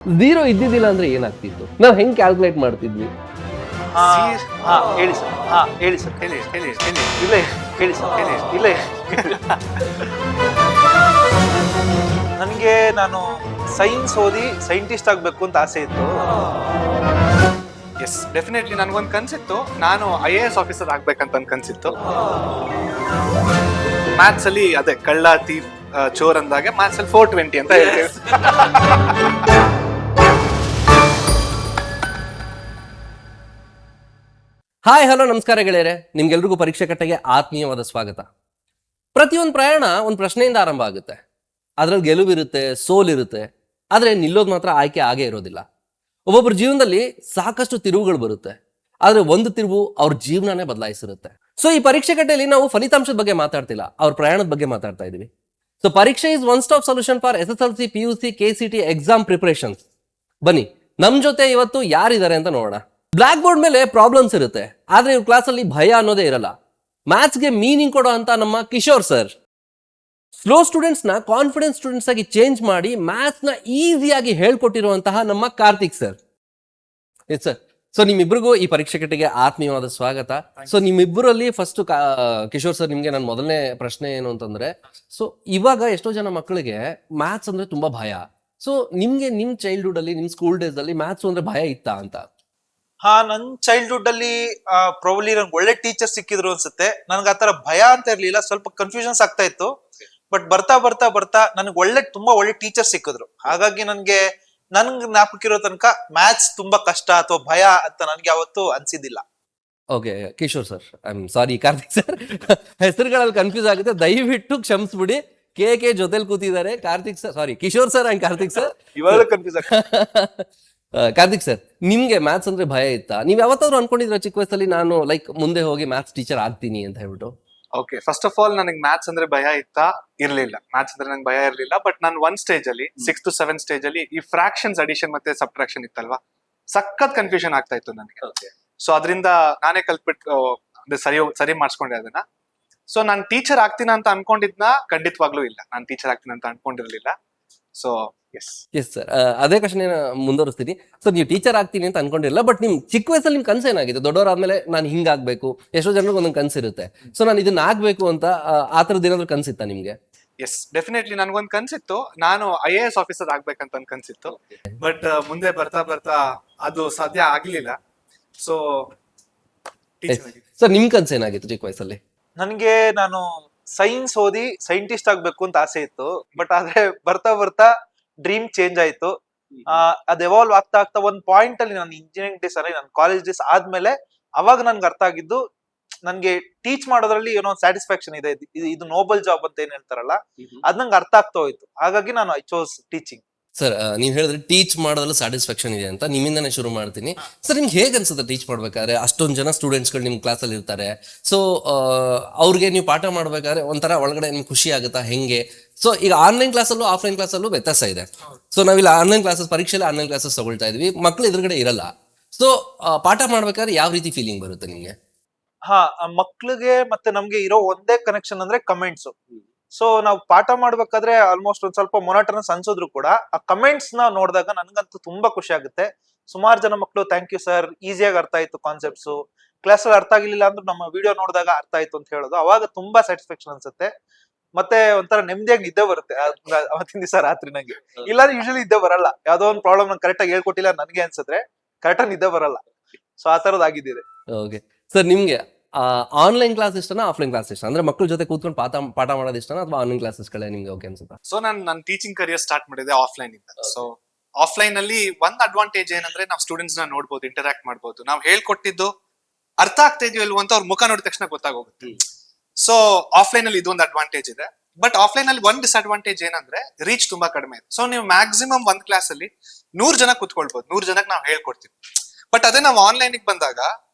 Zero ಇದ್ದಿದ್ದಿಲ್ಲ ಅಂದ್ರೆ ಏನಾಗ್ತಿತ್ತು? ನಾವು ಹೆಂಗ್ ಕ್ಯಾಲ್ಕುಲೇಟ್ ಮಾಡ್ತಿದ್ವಿ? ಹೇಳಿ ಸರ್. ಹೇಳಿ ಸರ್. ಹೇಳಿ ಇಲ್ಲ ಹೇಳಿ ಸರ್. ಇಲ್ಲ ನನಗೆ ನಾನು ಸೈನ್ಸ್ ಓದಿ ಸೈಂಟಿಸ್ಟ್ ಆಗಬೇಕು ಅಂತ ಆಸೆ ಇತ್ತು. ಎಸ್, ಡೆಫಿನೆಟ್ಲಿ ನನಗೊಂದು ಕನ್ಸಿತ್ತು, ನಾನು IAS ಆಫೀಸರ್ ಆಗ್ಬೇಕಂತ ಒಂದು ಕನ್ಸಿತ್ತು. ಮ್ಯಾಥ್ಸ್ ಅಲ್ಲಿ ಅದೇ ಕಳ್ಳ ತೀಫ್ ಚೋರ್ ಅಂದಾಗ ಮ್ಯಾಥ್ಸ್ ಅಲ್ಲಿ 420 ಅಂತ ಹೇಳ್ತೇವೆ. ಹಾಯ್ ಹಲೋ ನಮಸ್ಕಾರ ಗೆಳೆಯರೆ, ನಿಮ್ಗೆಲ್ರಿಗೂ ಪರೀಕ್ಷೆ ಕಟ್ಟೆಗೆ ಆತ್ಮೀಯವಾದ ಸ್ವಾಗತ. ಪ್ರತಿಯೊಂದು ಪ್ರಯಾಣ ಒಂದು ಪ್ರಶ್ನೆಯಿಂದ ಆರಂಭ ಆಗುತ್ತೆ. ಅದ್ರಲ್ಲಿ ಗೆಲುವಿರುತ್ತೆ, ಸೋಲಿರುತ್ತೆ, ಆದರೆ ನಿಲ್ಲೋದು ಮಾತ್ರ ಆಯ್ಕೆ ಆಗೇ ಇರೋದಿಲ್ಲ. ಒಬ್ಬೊಬ್ಬರ ಜೀವನದಲ್ಲಿ ಸಾಕಷ್ಟು ತಿರುವುಗಳು ಬರುತ್ತೆ, ಆದರೆ ಒಂದು ತಿರುವು ಅವ್ರ ಜೀವನನೇ ಬದಲಾಯಿಸಿರುತ್ತೆ. ಸೊ ಈ ಪರೀಕ್ಷೆ ಕಟ್ಟೆಯಲ್ಲಿ ನಾವು ಫಲಿತಾಂಶದ ಬಗ್ಗೆ ಮಾತಾಡ್ತಿಲ್ಲ, ಅವ್ರ ಪ್ರಯಾಣದ ಬಗ್ಗೆ ಮಾತಾಡ್ತಾ ಇದೀವಿ. ಸೊ ಪರೀಕ್ಷೆ is one stop solution for SSLC, PUC, KCT exam preparations. ಬನ್ನಿ ನಮ್ ಜೊತೆ ಇವತ್ತು ಯಾರಿದ್ದಾರೆ ಅಂತ ನೋಡೋಣ. ಬ್ಲಾಕ್ ಬೋರ್ಡ್ ಮೇಲೆ ಪ್ರಾಬ್ಲಮ್ಸ್ ಇರುತ್ತೆ, ಆದ್ರೆ ಇವ್ರ ಕ್ಲಾಸಲ್ಲಿ ಭಯ ಅನ್ನೋದೇ ಇರಲ್ಲ. ಮ್ಯಾಥ್ಸ್ಗೆ ಮೀನಿಂಗ್ ಕೊಡೋ ಅಂತ ನಮ್ಮ ಕಿಶೋರ್ ಸರ್, ಸ್ಲೋ ಸ್ಟೂಡೆಂಟ್ಸ್ ನ ಕಾನ್ಫಿಡೆನ್ಸ್ ಸ್ಟೂಡೆಂಟ್ಸ್ ಆಗಿ ಚೇಂಜ್ ಮಾಡಿ ಮ್ಯಾಥ್ಸ್ ನ ಈಸಿಯಾಗಿ ಹೇಳ್ಕೊಟ್ಟಿರುವಂತಹ ನಮ್ಮ Karthik sir. Yes sir. So ನಿಮ್ಮಿಬ್ಬರಿಗೂ ಈ ಪರೀಕ್ಷೆ ಕಟ್ಟಿಗೆ ಆತ್ಮೀಯವಾದ ಸ್ವಾಗತ. ಸೊ ನಿಮ್ಮಿಬ್ಬರಲ್ಲಿ ಫಸ್ಟ್ ಕಿಶೋರ್ ಸರ್, ನಿಮ್ಗೆ ನನ್ನ ಮೊದಲನೇ ಪ್ರಶ್ನೆ ಏನು ಅಂತಂದ್ರೆ, ಸೊ ಇವಾಗ ಎಷ್ಟೋ ಜನ ಮಕ್ಕಳಿಗೆ ಮ್ಯಾಥ್ಸ್ ಅಂದ್ರೆ ತುಂಬಾ ಭಯ. ಸೊ ನಿಮ್ಗೆ ನಿಮ್ ಚೈಲ್ಡ್ಹುಡ್ ಅಲ್ಲಿ, ನಿಮ್ ಸ್ಕೂಲ್ ಡೇಸ್ ಅಲ್ಲಿ ಮ್ಯಾಥ್ಸ್ ಅಂದ್ರೆ ಭಯ ಇತ್ತಾ ಅಂತ? ನನ್ ಚೈಲ್ಡ್ಹುಡ್ ಅಲ್ಲಿ ಪ್ರಾಬಬ್ಲಿ ನಂಗೆ ಒಳ್ಳೆ ಟೀಚರ್ ಸಿಕ್ಕಿದ್ರು ಅನ್ಸುತ್ತೆ. ನನ್ಗೆ ಆತರ ಭಯ ಅಂತ ಇರ್ಲಿಲ್ಲ, ಸ್ವಲ್ಪ ಕನ್ಫ್ಯೂಷನ್ಸ್ ಆಗ್ತಾ ಇತ್ತು. ಬಟ್ ಬರ್ತಾ ಬರ್ತಾ ಬರ್ತಾ ನನಗೆ ತುಂಬಾ ಒಳ್ಳೆ ಟೀಚರ್ ಸಿಕ್ಕಿದ್ರು. ಹಾಗಾಗಿ ನನ್ಗೆ ಜ್ಞಾಪಕಿರೋ ತನಕ ಮ್ಯಾಥ್ಸ್ ತುಂಬಾ ಕಷ್ಟ ಅಥವಾ ಭಯ ಅಂತ ನನ್ಗೆ ಯಾವತ್ತೂ ಅನ್ಸಿದ್ದಿಲ್ಲ. Okay Kishore sir, I am sorry Karthik sir, ಹೆಸರುಗಳಲ್ಲಿ ಕನ್ಫ್ಯೂಸ್ ಆಗುತ್ತೆ, ದಯವಿಟ್ಟು ಕ್ಷಮಿಸ್ಬಿಡಿ. ಕೆ ಜೊತೆಲಿ ಕೂತಿದ್ದಾರೆ Karthik sir, sorry Kishore sir and Karthik sir, ಇವಾಗಲೂ ಕನ್ಫ್ಯೂಸ್ ಕಾರ್ತಿಕ್ ಸರ್, ನಿಮ್ಗೆ ಮ್ಯಾಥ್ಸ್ ಅಂದ್ರೆ ಭಯ ಇತ್ತಾ? ನೀವ್ ಯಾವತ್ತಾದ್ರೂ ಅನ್ಕೊಂಡಿದ್ರ ಚಿಕ್ಕ ವಯಸ್ಸಲ್ಲಿ ನಾನು ಲೈಕ್ ಮುಂದೆ ಹೋಗಿ ಮ್ಯಾಥ್ಸ್ ಟೀಚರ್ ಆಗ್ತೀನಿ ಅಂತ ಹೇಳ್ಬಿಟ್ಟು? ಓಕೆ, ಫಸ್ಟ್ ಆಫ್ ಆಲ್ ನನಗೆ ಮ್ಯಾಥ್ಸ್ ಅಂದ್ರೆ ಭಯ ಇರ್ಲಿಲ್ಲ. ಮ್ಯಾಥ್ಸ್ ಅಂದ್ರೆ ನಂಗೆ ಭಯ ಇರ್ಲಿಲ್ಲ. ಬಟ್ ನಾನು ಒಂದ್ ಸ್ಟೇಜ್ ಅಲ್ಲಿ 6th to 7th ಸ್ಟೇಜ್ ಅಲ್ಲಿ ಈ ಫ್ರಾಕ್ಷನ್ಸ್, ಅಡಿಷನ್ ಮತ್ತೆ ಸಬ್ಟ್ರಾಕ್ಷನ್ ಇತ್ತಲ್ವಾ, ಸಖತ್ ಕನ್ಫ್ಯೂಷನ್ ಆಗ್ತಾ ಇತ್ತು ನನಗೆ. ಸೊ ಅದರಿಂದ ನಾನೇ ಕಲ್ತ್ಬಿಟ್ಟು ಸರಿ ಮಾಡಿಸ್ಕೊಂಡೆ ಅದನ್ನ. ಸೊ ನಾನು ಟೀಚರ್ ಆಗ್ತೀನ ಅಂತ ಅನ್ಕೊಂಡಿದ್ನ ಖಂಡಿತವಾಗ್ಲೂ ಇಲ್ಲ, ನಾನು ಟೀಚರ್ ಆಗ್ತೀನಿ ಅಂತ ಅನ್ಕೊಂಡಿರ್ಲಿಲ್ಲ. ಸೊ ಎಸ್ ಸರ್, ಅದೇ ಕ್ವಶನ್ ಮುಂದುವರಿಸ್ತೀನಿ. ಸೊ ನೀವು ಟೀಚರ್ ಆಗ್ತೀನಿ ಅಂತ ಅನ್ಕೊಂಡಿರಲಿಲ್ಲ, ಬಟ್ ನಿಮ್ ಚಿಕ್ಕ ವಯಸ್ಸಲ್ಲಿ ನಿಮ್ ಕನಸು ಏನಾಗಿದೆ? ದೊಡ್ಡವರಾದ್ಮೇಲೆ ನಾನು ಹಿಂಗಾಗ್ಬೇಕು, ಎಷ್ಟೋ ಜನರಿಗೆ ಒಂದೊಂದು ಕನಸಿರುತ್ತೆ. ಸೊ ನಾನು ಇದನ್ನ ಆಗ್ಬೇಕು ಅಂತ ಆ ಥರದ್ದು ಏನಾದ್ರು ಕನಸಿತ್ತಾ ನಿಮ್ಗೆ? ಎಸ್, ಡೆಫಿನೆಟ್ಲಿ ನನ್ಗೊಂದು ಕನ್ಸಿತ್ತು, ನಾನು IAS ಆಫೀಸರ್ ಆಗ್ಬೇಕಂತ ಒಂದು ಕನ್ಸಿತ್ತು. ಬಟ್ ಮುಂದೆ ಬರ್ತಾ ಬರ್ತಾ ಅದು ಸಾಧ್ಯ ಆಗ್ಲಿಲ್ಲ. ಸೊ ಸರ್ ನಿಮ್ ಕನಸು ಏನಾಗಿತ್ತು ಚಿಕ್ಕ ವಯಸ್ಸಲ್ಲಿ? ನನ್ಗೆ ನಾನು ಸೈನ್ಸ್ ಓದಿ ಸೈಂಟಿಸ್ಟ್ ಆಗ್ಬೇಕು ಅಂತ ಆಸೆ ಇತ್ತು. ಬಟ್ ಆದ್ರೆ ಬರ್ತಾ ಬರ್ತಾ ಡ್ರೀಮ್ ಚೇಂಜ್ ಆಯ್ತು. ಅದ್ ಎವಾಲ್ವ್ ಆಗ್ತಾ ಆಗ್ತಾ ಒಂದ್ ಪಾಯಿಂಟ್ ಅಲ್ಲಿ ನಾನು ಇಂಜಿನಿಯರಿಂಗ್ ಡೇಸ್ ಅಲ್ಲಿ, ನನ್ನ ಕಾಲೇಜ್ ಡೇಸ್ ಆದ್ಮೇಲೆ ಅವಾಗ ನನ್ಗೆ ಅರ್ಥ ಆಗಿದ್ದು, ನನ್ಗೆ ಟೀಚ್ ಮಾಡೋದ್ರಲ್ಲಿ ಏನೋ ಸ್ಯಾಟಿಸ್ಫ್ಯಾಕ್ಷನ್ ಇದೆ, ಇದು ನೋಬಲ್ ಜಾಬ್ ಅಂತ ಏನ್ ಹೇಳ್ತಾರಲ್ಲ, ಅದ್ ನಂಗೆ ಅರ್ಥ ಆಗ್ತಾ ಹೋಯ್ತು. ಹಾಗಾಗಿ ನಾನು ಐ ಚೋಸ್ ಟೀಚಿಂಗ್. ಸರ್ ನೀವು ಹೇಳಿದ್ರೆ ಟೀಚ್ ಮಾಡೋದ್ರಲ್ಲಿ ಸ್ಯಾಟಿಸ್ಫ್ಯಾಕ್ಷನ್ ಇದೆ ಅಂತ, ನಿಮ್ಮಿಂದನೇ ಶುರು ಮಾಡ್ತೀನಿ. ಸರ್ ನಿಮ್ಗೆ ಹೇಗೆ ಅನ್ಸುತ್ತೆ ಟೀಚ್ ಮಾಡ್ಬೇಕಾದ್ರೆ? ಅಷ್ಟೊಂದು ಜನ ಸ್ಟೂಡೆಂಟ್ಸ್ಗಳು ನಿಮ್ಮ ಕ್ಲಾಸಲ್ಲಿ ಇರ್ತಾರೆ. ಸೊ ಅವ್ರಿಗೆ ನೀವು ಪಾಠ ಮಾಡ್ಬೇಕಾದ್ರೆ ಒಂಥರ ಒಳಗಡೆ ನಿಮ್ಗೆ ಖುಷಿ ಆಗುತ್ತಾ, ಹೆಂಗೆ? ಸೊ ಈಗ ಆನ್ಲೈನ್ ಕ್ಲಾಸಲ್ಲೂ ಆಫ್ಲೈನ್ ಕ್ಲಾಸಲ್ಲೂ ವ್ಯತ್ಯಾಸ ಇದೆ. ಸೊ ನಾವಿಲ್ಲಿ ಆನ್ಲೈನ್ ಕ್ಲಾಸಸ್, ಪರೀಕ್ಷೆಯಲ್ಲಿ ಆನ್ಲೈನ್ ಕ್ಲಾಸಸ್ ತಗೊಳ್ತಾ ಇದೀವಿ, ಮಕ್ಳು ಎದುರುಗಡೆ ಇರಲ್ಲ. ಸೊ ಪಾಠ ಮಾಡ್ಬೇಕಾದ್ರೆ ಯಾವ ರೀತಿ ಫೀಲಿಂಗ್ ಬರುತ್ತೆ ನಿಮ್ಗೆ? ಮಕ್ಳಿಗೆ ಮತ್ತೆ ನಮ್ಗೆ ಇರೋ ಒಂದೇ ಕನೆಕ್ಷನ್ ಅಂದ್ರೆ ಕಮೆಂಟ್ಸ್. ಸೊ ನಾವು ಪಾಠ ಮಾಡ್ಬೇಕಾದ್ರೆ ಆಲ್ಮೋಸ್ಟ್ ಒಂದ್ ಸ್ವಲ್ಪ ಮೊನಾಟನಸ್ ಅನ್ಸೋದ್ರು ಕೂಡ ಆ ಕಮೆಂಟ್ಸ್ ನ ನೋಡಿದಾಗ ನನ್ಗಂತೂ ತುಂಬಾ ಖುಷಿ ಆಗುತ್ತೆ. ಸುಮಾರು ಜನ ಮಕ್ಕಳು ಥ್ಯಾಂಕ್ ಯು ಸರ್, ಈಸಿಯಾಗಿ ಅರ್ಥ ಆಯ್ತು ಕಾನ್ಸೆಪ್ಟ್ಸ್, ಕ್ಲಾಸ್ ಅಲ್ಲಿ ಅರ್ಥ ಆಗಿಲ್ಲ ಅಂದ್ರೆ ನಮ್ಮ ವಿಡಿಯೋ ನೋಡಿದಾಗ ಅರ್ಥ ಆಯ್ತು ಅಂತ ಹೇಳೋದು, ಅವಾಗ ತುಂಬಾ ಸ್ಯಾಟಿಸ್ಫ್ಯಾಕ್ಷನ್ ಅನ್ಸುತ್ತೆ. ಮತ್ತೆ ಒಂಥರ ನೆಮ್ಮದಿಯಾಗಿ ನಿದ್ದೆ ಬರುತ್ತೆ ಅವತ್ತಿನ ದಿವಸ ರಾತ್ರಿ. ನಂಗೆ ಇಲ್ಲಾಂದ್ರೆ ಯೂಶಲಿ ನಿದ್ದೆ ಬರಲ್ಲ, ಯಾವ್ದೋ ಒಂದು ಪ್ರಾಬ್ಲಮ್ ನಂಗೆ ಕರೆಕ್ಟ್ ಆಗಿ ಹೇಳ್ಕೊಟ್ಟಿಲ್ಲ ನನ್ಗೆ ಅನ್ಸಿದ್ರೆ ಕರೆಕ್ಟ್ ನಿದ್ದೆ ಬರಲ್ಲ. ಸೊ ಆ ತರದ್ ಆಗಿದ್ದಿದೆ. ಓಕೆ ಸರ್, ನಿಮ್ಗೆ ಆನ್ಲೈನ್ ಕ್ಲಾಸ್ ಇಷ್ಟನಾ ಆಫ್ಲೈನ್ ಕ್ಲಾಸ್ ಇಷ್ಟ? ಅಂದ್ರೆ ಮಕ್ಕಳ ಜೊತೆ ಕೂತ್ಕೊಂಡು ಪಾಠ ಮಾಡೋದು ಇಷ್ಟನಾ ಅಥವಾ ಆನ್ಲೈನ್ ಕ್ಲಾಸಸ್ಗಳೇ ನಿಮ್ಗೆ ಓಕೆ ಅನ್ಸುತ್ತಾ? ಸೊ ನನ್ನ ಟೀಚಿಂಗ್ ಕರಿಯರ್ ಸ್ಟಾರ್ಟ್ ಮಾಡಿದೆ ಆಫ್ಲೈನ್ ಇಂದ. ಸೊ ಆಫ್ಲೈನ್ ಅಲ್ಲಿ ಒಂದ್ ಅಡ್ವಾಂಟೇಜ್ ಏನಂದ್ರೆ ನಾವು ಸ್ಟೂಡೆಂಟ್ಸ್ ನ ನೋಡ್ಬೋದು, ಇಂಟರಾಕ್ಟ್ ಮಾಡ್ಬೋದು. ನಾವು ಹೇಳ್ಕೊಟ್ಟಿದ್ದು ಅರ್ಥ ಆಗ್ತಾ ಇದೆಯೋ ಇಲ್ವೋ ಅಂತ ಅವ್ರ ಮುಖ ನೋಡಿದ ತಕ್ಷಣ ಗೊತ್ತಾಗೋಗುತ್ತೆ. ಸೊ ಆಫ್ಲೈನ್ ಅಲ್ಲಿ ಇದೊಂದು ಅಡ್ವಾಂಟೇಜ್ ಇದೆ. ಬಟ್ ಆಫ್ಲೈನ್ ಅಲ್ಲಿ ಒಂದ್ ಡಿಸ್ಅಡ್ವಾಂಟೇಜ್ ಏನಂದ್ರೆ ರೀಚ್ ತುಂಬಾ ಕಡಿಮೆ ಇದೆ. ಸೊ ನೀವು ಮ್ಯಾಕ್ಸಿಮಮ್ ಒಂದ್ ಕ್ಲಾಸ್ ಅಲ್ಲಿ 100 ಜನ ಕುತ್ಕೊಳ್ಬಹುದು, 100 ಜನಕ್ಕೆ ನಾವು ಹೇಳ್ಕೊಡ್ತೀವಿ. ಬಟ್ ಅದೇ ನಾವು ಆನ್ಲೈನ್ ಬಂದಾಗ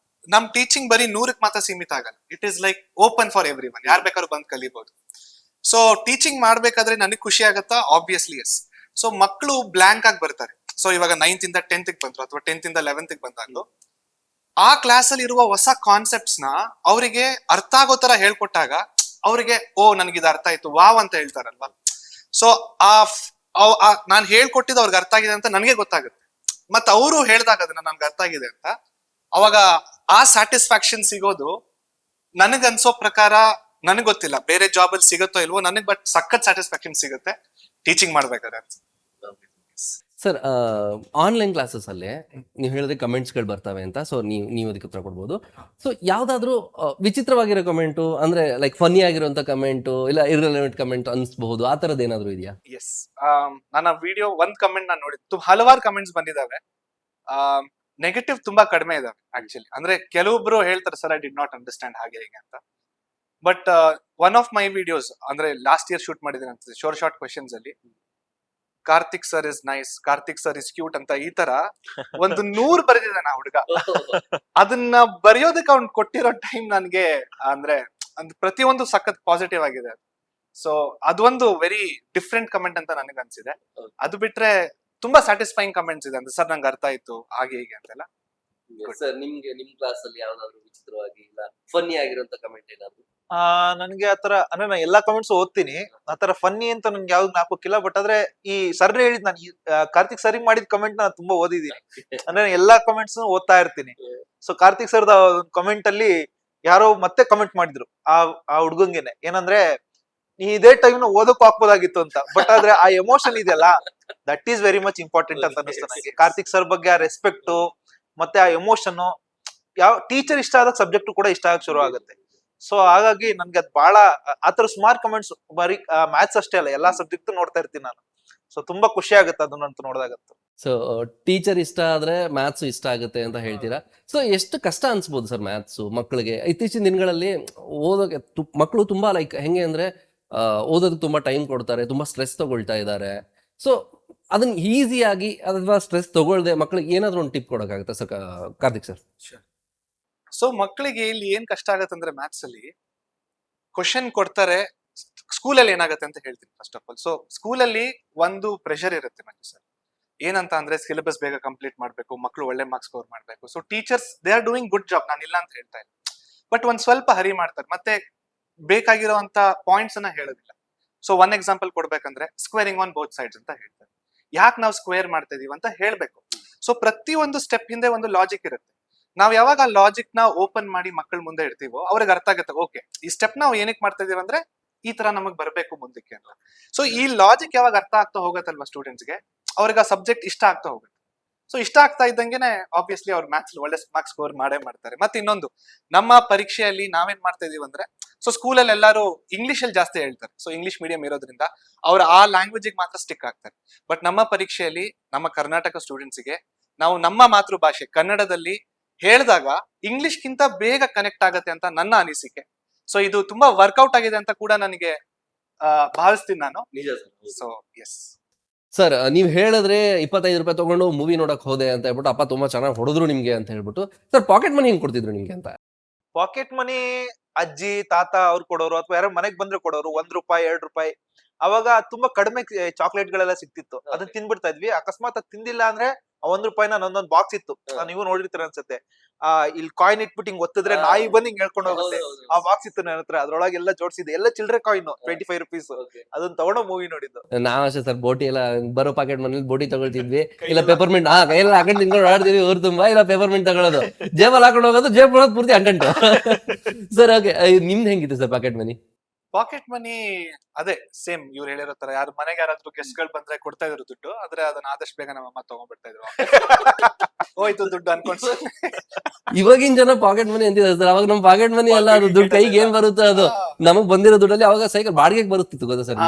ನಮ್ ಟೀಚಿಂಗ್ ಬರೀ 100ಕ್ಕೆ ಮಾತ್ರ ಸೀಮಿತ ಆಗಲ್ಲ. It is like open for every one, ಯಾರು ಬೇಕಾದ್ರೂ ಬಂದು ಕಲಿಬಹುದು. ಸೊ ಟೀಚಿಂಗ್ ಮಾಡ್ಬೇಕಾದ್ರೆ ನನಗೆ ಖುಷಿ ಆಗತ್ತಾ? Obviously yes. ಸೊ ಮಕ್ಕಳು ಬ್ಲಾಂಕ್ ಆಗಿ ಬರ್ತಾರೆ. ಸೊ ಇವಾಗ 9th ಇಂದ 10th ಬಂದ್ರು ಅಥವಾ 10th ಇಂದ 11th ಬಂದಾಗ್ಲು ಆ ಕ್ಲಾಸ್ ಅಲ್ಲಿ ಇರುವ ಹೊಸ ಕಾನ್ಸೆಪ್ಟ್ಸ್ ನ ಅವರಿಗೆ ಅರ್ಥ ಆಗೋ ತರ ಹೇಳ್ಕೊಟ್ಟಾಗ ಅವರಿಗೆ ಓ ನನಗಿದು ಅರ್ಥ ಆಯ್ತು, ವಾವ್ ಅಂತ ಹೇಳ್ತಾರಲ್ವಾ. ಸೊ ನಾನ್ ಹೇಳ್ಕೊಟ್ಟಿದ್ದು ಅವ್ರಿಗೆ ಅರ್ಥ ಆಗಿದೆ ಅಂತ ನನಗೆ ಗೊತ್ತಾಗುತ್ತೆ. ಮತ್ತ ಅವರು ಹೇಳ್ದಾಗ ಅದನ್ನ ನನ್ಗೆ ಅರ್ಥ ಆಗಿದೆ ಅಂತ, ಅವಾಗ ಆ ಸ್ಯಾಟಿಸ್ಫ್ಯಾಕ್ಷನ್ ಸಿಗೋದು ನನಗನ್ಸೋ ಪ್ರಕಾರ, ನನಗ್ ಗೊತ್ತಿಲ್ಲ ಬೇರೆ ಜಾಬ್ ಅಲ್ಲಿ ಸಿಗುತ್ತೋ ಇಲ್ವೋ, ನನಗ್ ಬಟ್ ಸಖತ್ ಸ್ಯಾಟಿಸ್ಫ್ಯಾಕ್ಷನ್ ಸಿಗುತ್ತೆ ಟೀಚಿಂಗ್ ಮಾಡ್ಬೇಕಾದ್ರೆ. ಸರ್, ಆನ್ಲೈನ್ ಕ್ಲಾಸಸ್ ಅಲ್ಲಿ ನೀವು ಹೇಳಿದ್ರೆ ಕಮೆಂಟ್ಸ್ಗಳು ಬರ್ತವೆ ಅಂತ, ಸೊ ನೀವು ಅದಕ್ಕೆ ಉತ್ತರ ಕೊಡ್ಬೋದು. ಸೊ ಯಾವ್ದಾದ್ರು ವಿಚಿತ್ರವಾಗಿರೋ ಕಮೆಂಟು, ಅಂದ್ರೆ ಲೈಕ್ ಫನ್ನಿ ಆಗಿರುವಂತ ಕಮೆಂಟು, ಇಲ್ಲ ಇರ್ರೆಲೆವೆಂಟ್ ಕಮೆಂಟ್ ಅನ್ಸ್ಬಹುದು, ಆ ತರದ್ ಏನಾದ್ರು ಇದೆಯಾ? ಎಸ್, ನನ್ನ ವಿಡಿಯೋ ಒಂದ್ ಕಮೆಂಟ್ ನಾನು ನೋಡಿದ್ದು, ಹಲವಾರು ಕಮೆಂಟ್ಸ್ ಬಂದಿದಾವೆ. ನೆಗೆಟಿವ್ ತುಂಬಾ ಕಡಿಮೆ ಇದಾವೆ ಆಕ್ಚುಲಿ. ಅಂದ್ರೆ ಕೆಲವೊಬ್ರು ಹೇಳ್ತಾರೆ sir I did not understand ಹಾಗೆ ಹೀಗೆ ಅಂತ. But one of my videos, ಅಂದ್ರೆ ಲಾಸ್ಟ್ ಇಯರ್ ಶೂಟ್ ಮಾಡಿದ್ದೀನಿ ಅಂತ, ಶೋರ್ ಶಾರ್ಟ್ ಕ್ವೆಶನ್ಸ್ ಅಲ್ಲಿ Karthik sir is nice, Karthik sir is cute ಅಂತ ಈ ತರ ಒಂದು 100 ಬರೆದಿದ್ದಾನೆ ಆ ಹುಡುಗ. ಅದನ್ನ ಬರೆಯೋದಕ್ಕೆ ಅವ್ನು ಕೊಟ್ಟಿರೋ ಟೈಮ್ ನನ್ಗೆ ಅಂದ್ರೆ ಪ್ರತಿಯೊಂದು ಸಖತ್ ಪಾಸಿಟಿವ್ ಆಗಿದೆ. ಸೊ ಅದೊಂದು ವೆರಿ ಡಿಫ್ರೆಂಟ್ ಕಮೆಂಟ್ ಅಂತ ನನಗೆ ಅನ್ಸಿದೆ. ಅದು ಬಿಟ್ರೆ ತುಂಬಾ ಸ್ಯಾಟಿಸ್ಫೈಯಿಂಗ್ ಕಮೆಂಟ್ಸ್ ಇದೆ, ಅಂದ್ರೆ ಸರ್ ನಂಗೆ ಅರ್ಥ ಆಯ್ತು ಹಾಗೆ ಹೀಗೆ ಅಂತೆಲ್ಲ. ಸರ್, ನಿಮ್ಗೆ ನಿಮ್ ಕ್ಲಾಸ್ ಅಲ್ಲಿ ಯಾವ್ದಾದ್ರು ವಿಚಿತ್ರವಾಗಿ ಇಲ್ಲ ಫನ್ನಿ ಆಗಿರುವಂತ ಕಮೆಂಟ್ ಏನಾದ್ರು? ನನ್ಗೆ ಆತರ ಅಂದ್ರೆ ನಾನು ಎಲ್ಲಾ ಕಮೆಂಟ್ಸ್ ಓದ್ತೀನಿ, ಆತರ ಫನ್ನಿ ಅಂತ ನನ್ಗೆ ಯಾವ್ದು ಜ್ಞಾಪಕಿಲ್ಲ. ಬಟ್ ಆದ್ರೆ ಈ ಸರ್ ಹೇಳಿದ್ ನಾನು ಕಾರ್ತಿಕ್ ಸರ್ ಮಾಡಿದ ಕಮೆಂಟ್ ನಾನು ತುಂಬಾ ಓದಿದೀನಿ. ಅಂದ್ರೆ ಎಲ್ಲಾ ಕಮೆಂಟ್ಸ್ ಓದ್ತಾ ಇರ್ತೀನಿ. ಸೊ ಕಾರ್ತಿಕ್ ಸರ್ದ ಕಮೆಂಟ್ ಅಲ್ಲಿ ಯಾರೋ ಮತ್ತೆ ಕಮೆಂಟ್ ಮಾಡಿದ್ರು ಆ ಹುಡ್ಗಂಗೆನೆ, ಏನಂದ್ರೆ ನೀ ಇದೇ ಟೈಮ್ ಓದಕ್ಕೂ ಹಾಕ್ಬೋದಾಗಿತ್ತು ಅಂತ. ಬಟ್ ಆದ್ರೆ ಆ ಎಮೋಷನ್ ಇದೆಯಲ್ಲ, that is very much important ಅಂತ ಅನಿಸ್ತು ನನಗೆ. ಕಾರ್ತಿಕ್ ಸರ್ ಬಗ್ಗೆ ಆ ರೆಸ್ಪೆಕ್ಟ್ ಮತ್ತೆ ಆ ಎಮೋಷನ್, ಯಾವ ಟೀಚರ್ ಇಷ್ಟ ಆದಾಗ ಸಬ್ಜೆಕ್ಟ್ ಕೂಡ ಇಷ್ಟ ಆಗಕ್ ಶುರು ಆಗುತ್ತೆ. ಸೊ ಹಾಗಾಗಿ ನನ್ಗೆ ಅದ್ ಬಹಳ ಆತರ ಸುಮಾರು ಕಮೆಂಟ್ಸ್, ಬರೀ ಮ್ಯಾಥ್ಸ್ ಅಷ್ಟೇ ಅಲ್ಲ ಎಲ್ಲಾ ಸಬ್ಜೆಕ್ಟ್ ನೋಡ್ತಾ ಇರ್ತೀನಿ ನಾನು. ಸೊ ತುಂಬಾ ಖುಷಿ ಆಗುತ್ತೆ ಅದನ್ನಂತೂ ನೋಡಿದಾಗಂತೂ. ಸೊ ಟೀಚರ್ ಇಷ್ಟ ಆದ್ರೆ ಮ್ಯಾಥ್ಸ್ ಇಷ್ಟ ಆಗುತ್ತೆ ಅಂತ ಹೇಳ್ತೀರಾ. ಸೊ ಎಷ್ಟು ಕಷ್ಟ ಅನ್ಸ್ಬೋದು ಸರ್ ಮ್ಯಾಥ್ಸ್ ಮಕ್ಕಳಿಗೆ? ಇತ್ತೀಚಿನ ದಿನಗಳಲ್ಲಿ ಓದೋಕೆ ಮಕ್ಕಳು ತುಂಬಾ ಲೈಕ್ ಹೆಂಗೆ ಅಂದ್ರೆ ಓದೋದಕ್ಕೆ ತುಂಬಾ ಟೈಮ್ ಕೊಡ್ತಾರೆ, ತುಂಬಾ ಸ್ಟ್ರೆಸ್ ತಗೊಳ್ತಾ ಇದ್ದಾರೆ. ಸೊ ಅದನ್ನ ಈಸಿಯಾಗಿ ಅಥವಾ ಸ್ಟ್ರೆಸ್ ತಗೊಳ್ದೆ ಮಕ್ಕಳಿಗೆ ಏನಾದ್ರು ಒಂದು ಟಿಪ್ ಕೊಡೋಕ್ಕಾಗುತ್ತೆ ಸರ್ ಕಾರ್ತಿಕ್ ಸರ್? ಸೊ ಮಕ್ಕಳಿಗೆ ಇಲ್ಲಿ ಏನ್ ಕಷ್ಟ ಆಗತ್ತೆ ಅಂದ್ರೆ ಮ್ಯಾಥ್ಸ್ ಅಲ್ಲಿ ಕ್ವಶನ್ ಕೊಡ್ತಾರೆ. ಸ್ಕೂಲಲ್ಲಿ ಏನಾಗುತ್ತೆ ಅಂತ ಹೇಳ್ತೀನಿ ಫಸ್ಟ್ ಆಫ್ ಆಲ್. ಸೊ ಸ್ಕೂಲಲ್ಲಿ ಒಂದು ಪ್ರೆಷರ್ ಇರುತ್ತೆ ನನಗೆ ಸರ್, ಏನಂತ ಅಂದ್ರೆ ಸಿಲೆಬಸ್ ಬೇಗ ಕಂಪ್ಲೀಟ್ ಮಾಡ್ಬೇಕು, ಮಕ್ಕಳು ಒಳ್ಳೆ ಮಾರ್ಕ್ಸ್ ಸ್ಕೋರ್ ಮಾಡ್ಬೇಕು. So teachers they are doing good job, ನಾನು ಇಲ್ಲ ಅಂತ ಹೇಳ್ತಾ ಇಲ್ಲ. ಬಟ್ ಒಂದ್ ಸ್ವಲ್ಪ ಹರಿ ಮಾಡ್ತಾರೆ, ಮತ್ತೆ ಬೇಕಾಗಿರುವಂತ ಪಾಯಿಂಟ್ಸ್ ಅನ್ನ ಹೇಳೋದಿಲ್ಲ. ಸೊ ಒನ್ ಎಕ್ಸಾಂಪಲ್ ಕೊಡ್ಬೇಕಂದ್ರೆ ಸ್ಕ್ವೇರಿಂಗ್ ಆನ್ ಬೋತ್ ಸೈಡ್ಸ್ ಅಂತ ಹೇಳ್ತಾರೆ. ಯಾಕೆ ನಾವು ಸ್ಕ್ವೇರ್ ಮಾಡ್ತಾ ಇದೀವಿ ಅಂತ ಹೇಳ್ಬೇಕು. ಸೊ ಪ್ರತಿ ಒಂದು ಸ್ಟೆಪ್ ಹಿಂದೆ ಒಂದು ಲಾಜಿಕ್ ಇರುತ್ತೆ. ನಾವ್ ಯಾವಾಗ ಆ ಲಾಜಿಕ್ ನ ಓಪನ್ ಮಾಡಿ ಮಕ್ಕಳ ಮುಂದೆ ಇಡ್ತೀವೋ ಅವ್ರಿಗೆ ಅರ್ಥ ಆಗುತ್ತೆ, ಓಕೆ ಈ ಸ್ಟೆಪ್ ನಾವು ಏನಕ್ಕೆ ಮಾಡ್ತಾ ಇದೀವಿ ಅಂದ್ರೆ ಈ ತರ ನಮಗ್ ಬರ್ಬೇಕು ಮುಂದಕ್ಕೆ ಅಂತ. ಸೊ ಈ ಲಾಜಿಕ್ ಯಾವಾಗ ಅರ್ಥ ಆಗ್ತಾ ಹೋಗತ್ತಲ್ವಾ ಸ್ಟೂಡೆಂಟ್ಸ್ಗೆ, ಅವ್ರಿಗೆ ಆ ಸಬ್ಜೆಕ್ಟ್ ಇಷ್ಟ ಆಗ್ತಾ ಹೋಗುತ್ತೆ. ಸೊ ಇಷ್ಟ ಆಗ್ತಾ ಇದ್ದಂಗೆನೆ ಆಬ್ವಿಯಸ್ಲಿ ಅವ್ರು ಮ್ಯಾಥ್ಸ್ ಒಳ್ಳೆ ಮಾರ್ಕ್ಸ್ ಸ್ಕೋರ್ ಮಾಡೇ ಮಾಡ್ತಾರೆ. ಮತ್ತೆ ಇನ್ನೊಂದು, ನಮ್ಮ ಪರೀಕ್ಷೆಯಲ್ಲಿ ನಾವೇನ್ ಮಾಡ್ತಾ ಇದೀವಿ ಅಂದ್ರೆ, ಸೊ ಸ್ಕೂಲಲ್ಲಿ ಎಲ್ಲರೂ ಇಂಗ್ಲಿಷ್ ಅಲ್ಲಿ ಜಾಸ್ತಿ ಹೇಳ್ತಾರೆ. ಸೊ ಇಂಗ್ಲಿಷ್ ಮೀಡಿಯಂ ಇರೋದ್ರಿಂದ ಅವ್ರು ಆ ಲ್ಯಾಂಗ್ವೇಜ್ ಮಾತ್ರ ಸ್ಟಿಕ್ ಆಗ್ತಾರೆ. ಬಟ್ ನಮ್ಮ ಪರೀಕ್ಷೆಯಲ್ಲಿ ನಮ್ಮ ಕರ್ನಾಟಕ ಸ್ಟೂಡೆಂಟ್ಸ್ಗೆ ನಾವು ನಮ್ಮ ಮಾತೃಭಾಷೆ ಕನ್ನಡದಲ್ಲಿ ಹೇಳಿದಾಗ ಇಂಗ್ಲಿಷ್ ಗಿಂತ ಬೇಗ ಕನೆಕ್ಟ್ ಆಗತ್ತೆ ಅಂತ ನನ್ನ ಅನಿಸಿಕೆ. ಸೊ ಇದು ತುಂಬಾ ವರ್ಕೌಟ್ ಆಗಿದೆ ಅಂತ ಕೂಡ ನನಗೆ ಭಾವಿಸ್ತೀನಿ ನಾನು. ಸೊ ಎಸ್ ಸರ್, ನೀವು ಹೇಳಿದ್ರೆ 25 ರೂಪಾಯಿ ತಗೊಂಡು ಮೂವಿ ನೋಡಕ್ ಹೋದೆ ಅಂತ ಹೇಳ್ಬಿಟ್ಟು ಅಪ್ಪ ತುಂಬಾ ಚೆನ್ನಾಗಿ ಹೊಡೆದ್ರು ನಿಮ್ಗೆ ಅಂತ ಹೇಳ್ಬಿಟ್ಟು, ಸರ್ ಪಾಕೆಟ್ ಮನಿ ಹೆಂಗ್ ಕೊಡ್ತಿದ್ರು ನಿಮ್ಗೆ ಅಂತ? ಪಾಕೆಟ್ ಮನಿ ಅಜ್ಜಿ ತಾತ ಅವ್ರು ಕೊಡೋರು, ಅಥವಾ ಯಾರೋ ಮನೆಗ್ ಬಂದ್ರೆ ಕೊಡೋರು. 1 ರೂಪಾಯಿ 2 ರೂಪಾಯಿ. ಅವಾಗ ತುಂಬಾ ಕಡಿಮೆ ಚಾಕ್ಲೇಟ್ ಗಳೆಲ್ಲ ಸಿಕ್ತಿತ್ತು, ಅದನ್ನ ತಿನ್ಬಿಡ್ತಾ ಇದ್ವಿ. ಅಕಸ್ಮಾತ್ ಅದ್ ತಿಂದಿಲ್ಲ ಅಂದ್ರೆ ಆ 1 ರೂಪಾಯಿನ ನಂದೊಂದ್ ಬಾಕ್ಸ್ ಇತ್ತು, ನೀವು ನೋಡಿರ್ತೀರ ಅನ್ಸುತ್ತೆ. ಇಲ್ಲಿ ಕಾಯಿನ್ ಇಟ್ಬಿಟ್ಟು ಹಿಂಗ್ ಒತ್ತಿದ್ರೆ ನಾಯಿ ಬಂದ್ ಹಿಂಗ್ ಹೇಳ್ಕೊಂಡು ಹೋಗುತ್ತೆ. ಆ ಬಾಕ್ಸ್ ಇತ್ತು ನನ್ನ ಹತ್ರ, ಅದ್ರೊಳಗೆ ಎಲ್ಲ ಜೋಡಿಸಿದೆ, ಎಲ್ಲ ಚಿಲ್ಡ್ರೆ ಕಾಯಿನ್ 25 ರುಪೀಸ್. ಅದನ್ನ ತಗೊಂಡು ಮೂವಿ ನೋಡಿದ್ದು. ನಾವ್ ಅಷ್ಟೇ ಸರ್, ಬೋಟಿ ಎಲ್ಲ ಬರೋ ಪಾಕೆಟ್ ಮನೇಲಿ ಬೋಟಿ ತಗೊಳ್ತಿದ್ವಿ, ಇಲ್ಲ ಪೇಪರ್ಮೆಂಟ್ ಕೈಯೆಲ್ಲ ಹಾಕೊಂಡು ತಿನ್ಕೊಂಡು ಆಡ್ತಿದ್ವಿ ಊರ್ ತುಂಬಾ, ಇಲ್ಲ ಪೇಪರ್ಮೆಂಟ್ ತಗೊಳ್ಳೋದು, ಜೇಬಲ್ಲಿ ಹಾಕೊಂಡು ಹೋಗೋದು, ಜೇಬ್ ಕೊಡೋದು ಪೂರ್ತಿ ಅಂಟಂಟು. ಸರ್ ಓಕೆ, ನಿಮ್ದು ಹೆಂಗಿತ್ತು sir pocket money? Pocket money ಅದೇ ಸೇಮ್ ಇವ್ರು ಹೇಳಿರೋ ತರ, ಯಾರು ಮನೆಗೆ ಯಾರಾದ್ರೂ ಗೆಸ್ಟ್ ಗಳು ಬಂದ್ರೆ ಕೊಡ್ತಾ ಇದ್ರು ದುಡ್ಡು, ಆದ್ರೆ ಅದನ್ನ ಆದಷ್ಟು ಬೇಗ ನಮ್ಮ ಅಮ್ಮ ತಗೊಂಡ್ಬಿಡ್ತಾ ಇದ್ರು. ಹೋಯ್ತು ದುಡ್ಡು ಅನ್ಕೊಂಡು. ಇವಾಗಿನ ಜನ ಪಾಕೆಟ್ ಮನಿ ಅಂತಿದ್ದಾರೆ ಸರ್, ಅವಾಗ ನಮ್ ಪಾಕೆಟ್ ಮನಿ ಎಲ್ಲ ಅದು ದುಡ್ಡು ಕೈಗೆ ಏನ್ ಬರುತ್ತೆ ಅದು ನಮಗ್ ಬಂದಿರೋ ದುಡ್ಡಲ್ಲಿ. ಅವಾಗ ಸೈಕಲ್ ಬಾಡಿಗೆಗೆ ಬರುತ್ತಿತ್ತು ಗೊತ್ತಾ ಸರ್?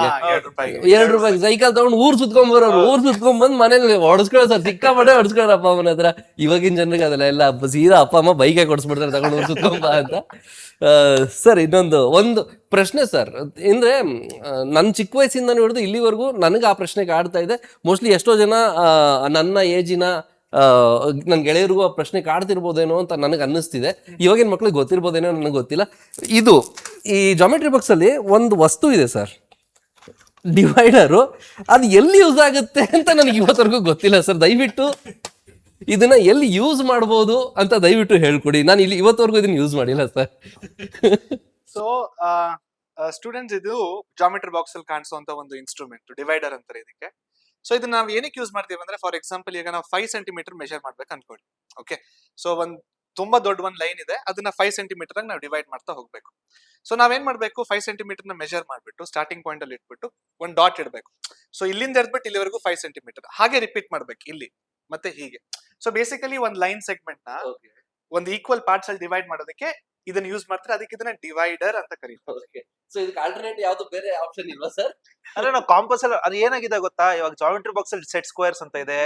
2 ರೂಪಾಯಿ ಸೈಕಲ್ ತಗೊಂಡು ಊರ್ ಸುತ್ಕೊಂಡ್ ಬರೋರು, ಊರ್ ಸುತ್ಕೊಂಡ್ ಬಂದ್ ಮನೇಲಿ ಹೊಡ್ಸ್ಕೊಳ್ಳೋ ಸರ್, ಸಿಕ್ಕಾಪಟ್ಟೆ ಹೊಡ್ಸ್ಕೊಳ್ಳೋರು ಅಪ್ಪ ಅಮ್ಮನ ಹತ್ರ. ಇವಾಗಿನ ಜನರಿಗೆ ಅದೆಲ್ಲ ಎಲ್ಲ ಸೀದಾ ಅಪ್ಪ ಅಮ್ಮ ಬೈಕೆ ಕೊಡ್ಸ್ಬಿಡ್ತಾರೆ ತಗೊಂಡು ಊರ್ ಸುತ್ಕೊಂಬ ಅಂತ. ಸರ್ ಒಂದು ಪ್ರಶ್ನೆ ಸರ್, ಅಂದ್ರೆ ನನ್ನ ಚಿಕ್ಕ ವಯಸ್ಸಿಂದ ಹಿಡಿದು ಇಲ್ಲಿವರೆಗೂ ನನಗೆ ಆ ಪ್ರಶ್ನೆ ಕಾಡ್ತಾ ಇದೆ. ಮೋಸ್ಟ್ಲಿ ಎಷ್ಟೋ ಜನ ನನ್ನ ಏಜಿನ ನನ್ ಗೆಳೆಯರಿಗೂ ಆ ಪ್ರಶ್ನೆ ಕಾಡ್ತಿರ್ಬೋದೇನೋ ಅಂತ ನನಗೆ ಅನ್ನಿಸ್ತಿದೆ. ಇವಾಗಿನ ಮಕ್ಳಿಗೆ ಗೊತ್ತಿರ್ಬೋದೇನೋ ನನಗೆ ಗೊತ್ತಿಲ್ಲ. ಈ ಜಾಮೆಟ್ರಿ ಬಾಕ್ಸ್ ಅಲ್ಲಿ ಒಂದು ವಸ್ತು ಇದೆ ಸರ್, ಡಿವೈಡರು. ಅದು ಎಲ್ಲಿ ಯೂಸ್ ಆಗುತ್ತೆ ಅಂತ ನನಗೆ ಇವತ್ತವರೆಗೂ ಗೊತ್ತಿಲ್ಲ ಸರ್. ದಯವಿಟ್ಟು ಇದನ್ನ ಎಲ್ಲಿ ಯೂಸ್ ಮಾಡ್ಬೋದು ಅಂತ ದಯವಿಟ್ಟು ಹೇಳ್ಕೊಡಿ. ನಾನು ಇಲ್ಲಿ ಇವತ್ತವರೆಗೂ ಇದನ್ನ ಯೂಸ್ ಮಾಡಿಲ್ಲ ಸರ್. ಸೊ ಸ್ಟೂಡೆಂಟ್ಸ್, ಇದು ಜಾಮೆಟ್ರಿ ಬಾಕ್ಸ್ ಅಲ್ಲಿ ಕಾಣಿಸುವಂತ ಒಂದು ಇನ್ಸ್ಟ್ರೂಮೆಂಟ್, ಡಿವೈಡರ್ ಅಂತಾರೆ ಇದಕ್ಕೆ. ಸೊ ಇದನ್ನ ನಾವು ಏನಕ್ಕೆ ಯೂಸ್ ಮಾಡ್ತೀವಿ ಅಂದ್ರೆ ಫಾರ್ ಎಕ್ಸಾಂಪಲ್ ಈಗ ನಾವು 5 ಸೆಂಟಿಮೀಟರ್ ಮೆಜರ್ ಮಾಡ್ಬೇಕು ಅನ್ಕೊಳ್ಳಿ. ಓಕೆ, ಸೊ ತುಂಬಾ ದೊಡ್ಡ ಒಂದ್ ಲೈನ್ ಇದೆ, ಅದನ್ನ 5 ಸೆಂಟಿಮೀಟರ್ ಆಗಿ ನಾವು ಡಿವೈಡ್ ಮಾಡ್ತಾ ಹೋಗ್ಬೇಕು. ಸೊ ನಾವೇನ್ ಮಾಡ್ಬೇಕು, 5 ಸೆಂಟಿಮೀಟರ್ ನ ಮೆಜರ್ ಮಾಡ್ಬಿಟ್ಟು ಸ್ಟಾರ್ಟಿಂಗ್ ಪಾಯಿಂಟ್ ಅಲ್ಲಿ ಇಟ್ಬಿಟ್ಟು ಒಂದ್ ಡಾಟ್ ಇಡಬೇಕು. ಸೊ ಇಲ್ಲಿಂದ ಎದ್ಬಿಟ್ಟು ಇಲ್ಲಿವರೆಗೂ 5 ಸೆಂಟಿಮೀಟರ್ ಹಾಗೆ ರಿಪೀಟ್ ಮಾಡ್ಬೇಕು ಇಲ್ಲಿ ಮತ್ತೆ ಹೀಗೆ. ಸೊ ಬೇಸಿಕಲಿ ಒಂದ್ ಲೈನ್ ಸೆಗ್ಮೆಂಟ್ ನ ಒಂದು ಈಕ್ವಲ್ ಪಾರ್ಟ್ಸ್ ಅಲ್ಲಿ ಡಿವೈಡ್ ಮಾಡೋದಕ್ಕೆ ಇದನ್ನ ಯೂಸ್ ಮಾಡ್ತಾರೆ, ಅದಕ್ಕೆ ಇದನ್ನ ಡಿವೈಡರ್ ಅಂತ ಕರೀತಾರೆ. ಸೊ ಇದಕ್ಕೆ ಆಲ್ಟರ್ನೇಟ್ ಯಾವ್ದು ಬೇರೆ ಆಪ್ಷನ್ ಇಲ್ವಾ ಸರ್? ಅಂದ್ರೆ ನಾವು ಕಾಂಪಸ್ ಅಲ್ಲಿ ಅದು ಏನಾಗಿದೆ ಗೊತ್ತಾ, ಇವಾಗ ಜಾಮೆಟ್ರಿ ಬಾಕ್ಸ್ ಅಲ್ಲಿ ಸೆಟ್ ಸ್ಕ್ವೇರ್ಸ್ ಅಂತ ಇದೆ,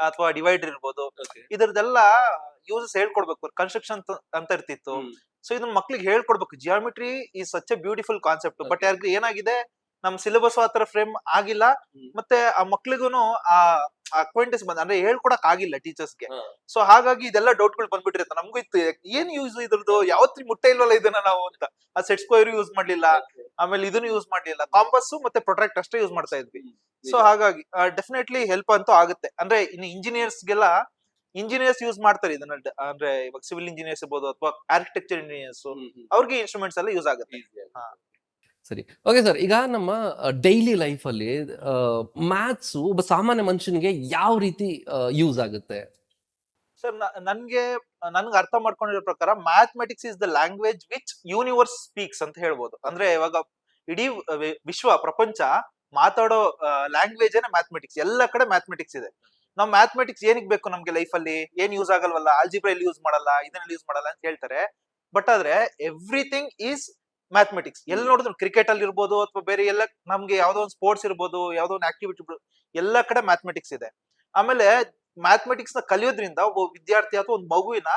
ಅಥವಾ ಡಿವೈಡರ್ ಇರ್ಬೋದು. ಇದ್ರದ್ದೆಲ್ಲ ಯೂಸಸ್ ಹೇಳ್ಕೊಡ್ಬೇಕು, ಕನ್ಸ್ಟ್ರಕ್ಷನ್ ಅಂತ ಇರ್ತಿತ್ತು. ಸೊ ಇದನ್ನ ಮಕ್ಳಿಗೆ ಹೇಳ್ಕೊಡ್ಬೇಕು. Geometry is such A beautiful concept, but ಯಾರಿಗೆ ಏನಾಗಿದೆ, ನಮ್ ಸಿಲೆಬಸ್ ಆತರ ಫ್ರೇಮ್ ಆಗಿಲ್ಲ, ಮತ್ತೆ ಆ ಮಕ್ಳಿಗೂನು ಆ ಅಕ್ವೆಂಟೆನ್ಸ್ ಅಂದ್ರೆ ಹೇಳ್ಕೊಡಕ್ ಆಗಿಲ್ಲ ಟೀಚರ್ಸ್ಗೆ. ಸೊ ಹಾಗಾಗಿ ಇದೆಲ್ಲ ಡೌಟ್ಗಳು ಬಂದ್ಬಿಟ್ಟಿರುತ್ತೆ. ನಮಗೂ ಇತ್ತು, ಏನ್ ಯೂಸ್ ಇದ್ರದ್ದು, ಯಾವತ್ತಿ ಮುಟ್ಟೆ ಇಲ್ವಲ್ಲ ಇದನ್ನ ನಾವು ಅಂತ. ಆ ಸೆಟ್ ಸ್ಕ್ವೇರ್ ಯೂಸ್ ಮಾಡ್ಲಿಲ್ಲ, ಆಮೇಲೆ ಇದನ್ನು ಯೂಸ್ ಮಾಡ್ಲಿಲ್ಲ, ಕಾಂಪಸ್ ಮತ್ತೆ ಪ್ರೊಟ್ರಾಕ್ಟ್ ಅಷ್ಟೇ ಯೂಸ್ ಮಾಡ್ತಾ ಇದ್ವಿ. ಸೊ ಹಾಗಾಗಿ ಡೆಫಿನೆಟ್ಲಿ ಹೆಲ್ಪ್ ಅಂತೂ ಆಗುತ್ತೆ. ಅಂದ್ರೆ ಇನ್ನು ಇಂಜಿನಿಯರ್ಸ್ ಯೂಸ್ ಮಾಡ್ತಾರೆ ಇದನ್ನ. ಅಂದ್ರೆ ಇವಾಗ ಸಿವಿಲ್ ಇಂಜಿನಿಯರ್ಸ್ ಇರ್ಬೋದು ಅಥವಾ ಆರ್ಕಿಟೆಕ್ಚರ್ ಇಂಜಿನಿಯರ್ಸ್, ಅವ್ರಿಗೆ ಇನ್ಸ್ಟ್ರೂಮೆಂಟ್ಸ್ ಎಲ್ಲ ಯೂಸ್ ಆಗುತ್ತೆ. ಸರಿ, ಓಕೆ ಸರ್. ಈಗ ನಮ್ಮ ಡೈಲಿ ಲೈಫ್ ಅಲ್ಲಿ ಮ್ಯಾಥ್ಸ್ ಒಬ್ಬ ಸಾಮಾನ್ಯ ಮನುಷ್ಯನಿಗೆ ಯಾವ ರೀತಿ ಯೂಸ್ ಆಗುತ್ತೆ? ಸರ್ ನನ್ಗೆ ಅರ್ಥ ಮಾಡ್ಕೊಂಡಿರೋ ಪ್ರಕಾರ mathematics is the language which universe speaks ಅಂತ ಹೇಳ್ಬೋದು. ಅಂದ್ರೆ ಇವಾಗ ಇಡೀ ಪ್ರಪಂಚ ಮಾತಾಡೋ ಲ್ಯಾಂಗ್ವೇಜ್ ಮ್ಯಾಥಮೆಟಿಕ್ಸ್. ಎಲ್ಲ ಕಡೆ ಮ್ಯಾಥಮೆಟಿಕ್ಸ್ ಇದೆ. ನಾವು ಮ್ಯಾಥಮೆಟಿಕ್ಸ್ ಏನಿಗೆ ಬೇಕು ನಮ್ಗೆ ಲೈಫ್ ಅಲ್ಲಿ, ಏನ್ ಯೂಸ್ ಆಗಲ್ವಲ್ಲ, ಆಲ್ಜಿಬ್ರಾ ಎಲ್ಲಿ ಯೂಸ್ ಮಾಡಲ್ಲ, ಇದನ್ನೆಲ್ಲ ಯೂಸ್ ಮಾಡಲ್ಲ ಅಂತ ಹೇಳ್ತಾರೆ. ಬಟ್ ಆದ್ರೆ ಎವ್ರಿಥಿಂಗ್ ಈಸ್ ಮ್ಯಾಥಮೆಟಿಕ್ಸ್. ಎಲ್ಲಿ ನೋಡಿದ್ರು ಕ್ರಿಕೆಟ್ ಅಲ್ಲಿ ಇರ್ಬೋದು ಅಥವಾ ಬೇರೆ ಎಲ್ಲ ನಮ್ಗೆ ಯಾವ್ದೋ ಒಂದು ಸ್ಪೋರ್ಟ್ಸ್ ಇರ್ಬೋದು, ಯಾವ್ದೋ ಒಂದು ಆಕ್ಟಿವಿಟಿ, ಎಲ್ಲ ಕಡೆ ಮ್ಯಾಥಮೆಟಿಕ್ಸ್ ಇದೆ. ಆಮೇಲೆ ಮ್ಯಾಥಮೆಟಿಕ್ಸ್ ನ ಕಲಿಯೋದ್ರಿಂದ ಒಬ್ಬ ವಿದ್ಯಾರ್ಥಿ ಅಥವಾ ಒಂದು ಮಗುವಿನ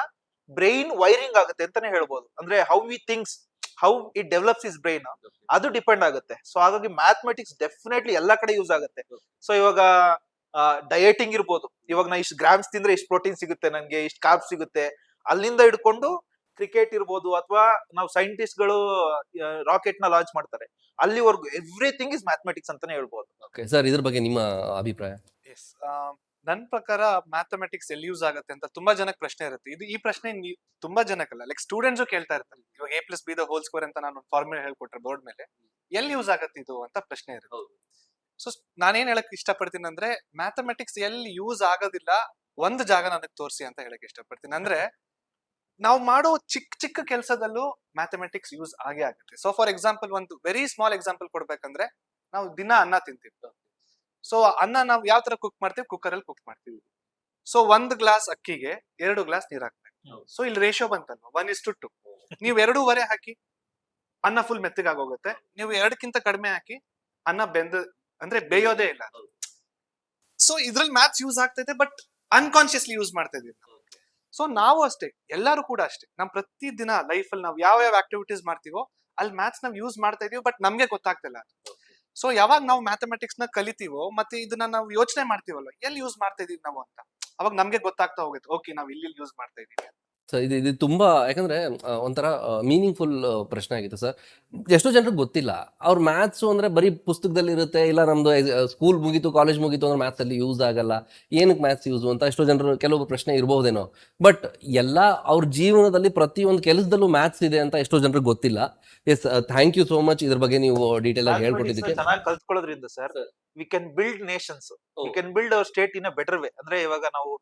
ಬ್ರೈನ್ ವೈರಿಂಗ್ ಆಗುತ್ತೆ ಅಂತಾನೆ ಹೇಳ್ಬೋದು. ಅಂದ್ರೆ how we thinks, how it develops is brain, ಅದು ಡಿಪೆಂಡ್ ಆಗುತ್ತೆ. ಸೊ ಹಾಗಾಗಿ ಮ್ಯಾಥಮೆಟಿಕ್ಸ್ ಡೆಫಿನೆಟ್ಲಿ ಎಲ್ಲಾ ಕಡೆ ಯೂಸ್ ಆಗುತ್ತೆ. ಸೊ ಇವಾಗ ಡಯಟಿಂಗ್ ಇರ್ಬೋದು, ಇವಾಗ ನಾ ಇಷ್ಟು ಗ್ರಾಮ್ಸ್ ತಿಂದ್ರೆ ಇಷ್ಟು ಪ್ರೋಟೀನ್ ಸಿಗುತ್ತೆ, ನನ್ಗೆ ಇಷ್ಟು ಕಾರ್ಬ್ಸ್ ಸಿಗುತ್ತೆ, ಅಲ್ಲಿಂದ ಹಿಡ್ಕೊಂಡು ಕ್ರಿಕೆಟ್ ಇರ್ಬೋದು, ಅಥವಾ ನಾವು ಸೈಂಟಿಸ್ಟ್ ಗಳು ರಾಕೆಟ್ ನ ಲಾಂಚ್ ಮಾಡ್ತಾರೆ, ಅಲ್ಲಿವರೆಗೂ ಎವ್ರಿಥಿಂಗ್ ಇಸ್ ಮ್ಯಾಥಮೆಟಿಕ್ಸ್ ಅಂತಾನೆ ಹೇಳ್ಬೋದು. ಓಕೆ ಸರ್, ಇದ್ರ ಬಗ್ಗೆ ನಿಮ್ಮ ಅಭಿಪ್ರಾಯ? ಎಸ್, ನನ್ ಪ್ರಕಾರ ಮ್ಯಾಥಮೆಟಿಕ್ಸ್ ಎಲ್ಲಿ ಯೂಸ್ ಆಗುತ್ತೆ ಅಂತ ತುಂಬಾ ಜನಕ್ಕೆ ಪ್ರಶ್ನೆ ಇರುತ್ತೆ. ಈ ಪ್ರಶ್ನೆ ತುಂಬಾ ಜನಕ್ಕಲ್ಲ, ಲೈಕ್ ಸ್ಟೂಡೆಂಟ್ಸ್ ಕೇಳ್ತಾ ಇರ್ತಾರೆ. ಇವಾಗ A+B² ಅಂತ ನಾನು ಫಾರ್ಮುಲಾ ಹೇಳ್ಕೊಟ್ರೆ ಬೋರ್ಡ್ ಮೇಲೆ, ಎಲ್ಲಿ ಯೂಸ್ ಆಗತ್ತೆ ಇದು ಅಂತ ಪ್ರಶ್ನೆ ಇರುತ್ತೆ. ಸೊ ನಾನೇನ್ ಹೇಳಕ್ ಇಷ್ಟಪಡ್ತೀನಿ ಅಂದ್ರೆ, ಮ್ಯಾಥಮೆಟಿಕ್ಸ್ ಎಲ್ಲಿ ಯೂಸ್ ಆಗೋದಿಲ್ಲ ಒಂದು ಜಾಗ ನನಗೆ ತೋರಿಸಿ ಅಂತ ಹೇಳಕ್ ಇಷ್ಟಪಡ್ತೀನಿ. ಅಂದ್ರೆ ನಾವು ಮಾಡೋ ಚಿಕ್ಕ ಕೆಲಸದಲ್ಲೂ ಮ್ಯಾಥಮೆಟಿಕ್ಸ್ ಯೂಸ್ ಆಗೇ ಆಗುತ್ತೆ. ಸೊ ಫಾರ್ ಎಕ್ಸಾಂಪಲ್, ಒಂದು ವೆರಿ ಸ್ಮಾಲ್ ಎಕ್ಸಾಂಪಲ್ ಕೊಡ್ಬೇಕಂದ್ರೆ, ನಾವು ದಿನ ಅನ್ನ ತಿಂತೀವಿ. ಸೊ ಅನ್ನ ನಾವು ಯಾವ ತರ ಕುಕ್ ಮಾಡ್ತೀವಿ, ಕುಕ್ಕರ್ ಅಲ್ಲಿ ಕುಕ್ ಮಾಡ್ತೀವಿ. ಸೊ 1 ಗ್ಲಾಸ್ ಅಕ್ಕಿಗೆ 2 ಗ್ಲಾಸ್ ನೀರ್ ಹಾಕ್ಬೇಕು. ಸೊ ಇಲ್ಲಿ ರೇಷಿಯೋ ಬಂತಲ್ವಾ, 1:2. ನೀವು 2.5 ಹಾಕಿ ಅನ್ನ ಫುಲ್ ಮೆತ್ತಗಾಗೋಗುತ್ತೆ. ನೀವು 2ಕ್ಕಿಂತ ಕಡಿಮೆ ಹಾಕಿ ಅನ್ನ ಅಂದ್ರೆ ಬೇಯೋದೇ ಇಲ್ಲ. ಸೊ ಇದ್ರಲ್ಲಿ ಮ್ಯಾಥ್ಸ್ ಯೂಸ್ ಆಗ್ತೈತೆ, ಬಟ್ ಅನ್ಕಾನ್ಶಿಯಸ್ಲಿ ಯೂಸ್ ಮಾಡ್ತಾ ಇದೀವಿ. ಸೊ ನಾವು ಅಷ್ಟೇ, ಎಲ್ಲರೂ ಕೂಡ ಅಷ್ಟೇ, ನಮ್ ಪ್ರತಿ ದಿನ ಲೈಫ್ ಅಲ್ಲಿ ನಾವು ಯಾವ ಆಕ್ಟಿವಿಟೀಸ್ ಮಾಡ್ತೀವೋ ಅಲ್ಲಿ ಮ್ಯಾಥ್ಸ್ ನಾವ್ ಯೂಸ್ ಮಾಡ್ತಾ ಇದೀವಿ, ಬಟ್ ನಮ್ಗೆ ಗೊತ್ತಾಗ್ತಿಲ್ಲ. ಸೊ ಯಾವಾಗ ನಾವು ಮ್ಯಾಥಮೆಟಿಕ್ಸ್ ನ ಕಲಿತೀವೋ ಮತ್ತೆ ಇದನ್ನ ನಾವು ಯೋಚನೆ ಮಾಡ್ತೀವಲ್ಲ, ಎಲ್ಲಿ ಯೂಸ್ ಮಾಡ್ತಾ ಇದೀವಿ ನಾವು ಅಂತ, ಅವಾಗ ನಮ್ಗೆ ಗೊತ್ತಾಗ್ತಾ ಹೋಗುತ್ತೆ, ಓಕೆ ನಾವ್ ಇಲ್ಲಿ ಯೂಸ್ ಮಾಡ್ತಾ ಇದೀವಿ. ಸೊ ಇದು ತುಂಬಾ, ಯಾಕಂದ್ರೆ ಒಂಥರ ಮೀನಿಂಗ್ಫುಲ್ ಪ್ರಶ್ನೆ ಆಗಿದೆ ಸರ್. ಎಷ್ಟೋ ಜನರಿಗೆ ಗೊತ್ತಿಲ್ಲ, ಅವ್ರ ಮ್ಯಾಥ್ಸ್ ಅಂದ್ರೆ ಬರೀ ಪುಸ್ತಕದಲ್ಲಿ ಇರುತ್ತೆ, ಇಲ್ಲ ನಮ್ದು ಸ್ಕೂಲ್ ಮುಗೀತು, ಕಾಲೇಜ್ ಮುಗೀತು ಅಂದ್ರೆ ಮ್ಯಾಥ್ಸ್ ಅಲ್ಲಿ ಯೂಸ್ ಆಗಲ್ಲ, ಏನಕ್ಕೆ ಮ್ಯಾಥ್ಸ್ ಯೂಸ್ ಅಂತ ಎಷ್ಟೋ ಜನರು ಕೆಲವು ಪ್ರಶ್ನೆ ಇರಬಹುದೇನೋ. ಬಟ್ ಎಲ್ಲ ಅವ್ರ ಜೀವನದಲ್ಲಿ ಪ್ರತಿಯೊಂದು ಕೆಲಸದಲ್ಲೂ ಮ್ಯಾಥ್ಸ್ ಇದೆ ಅಂತ ಎಷ್ಟೋ ಜನರಿಗೆ ಗೊತ್ತಿಲ್ಲ. Yes, thank you so much, ಇದ್ರ ಬಗ್ಗೆ ನೀವು ಡೀಟೇಲ್ ಆಗಿ ಹೇಳ್ಕೊಟ್ಟಿದ್ದಕ್ಕೆ. ಚೆನ್ನಾಗಿ ಕಲ್ತ್ಕೊಳ್ಳೋದ್ರಿಂದ sir, we can build nations, we can build our state in a better way. ಅಂದ್ರೆ ಇವಾಗ ನಾವು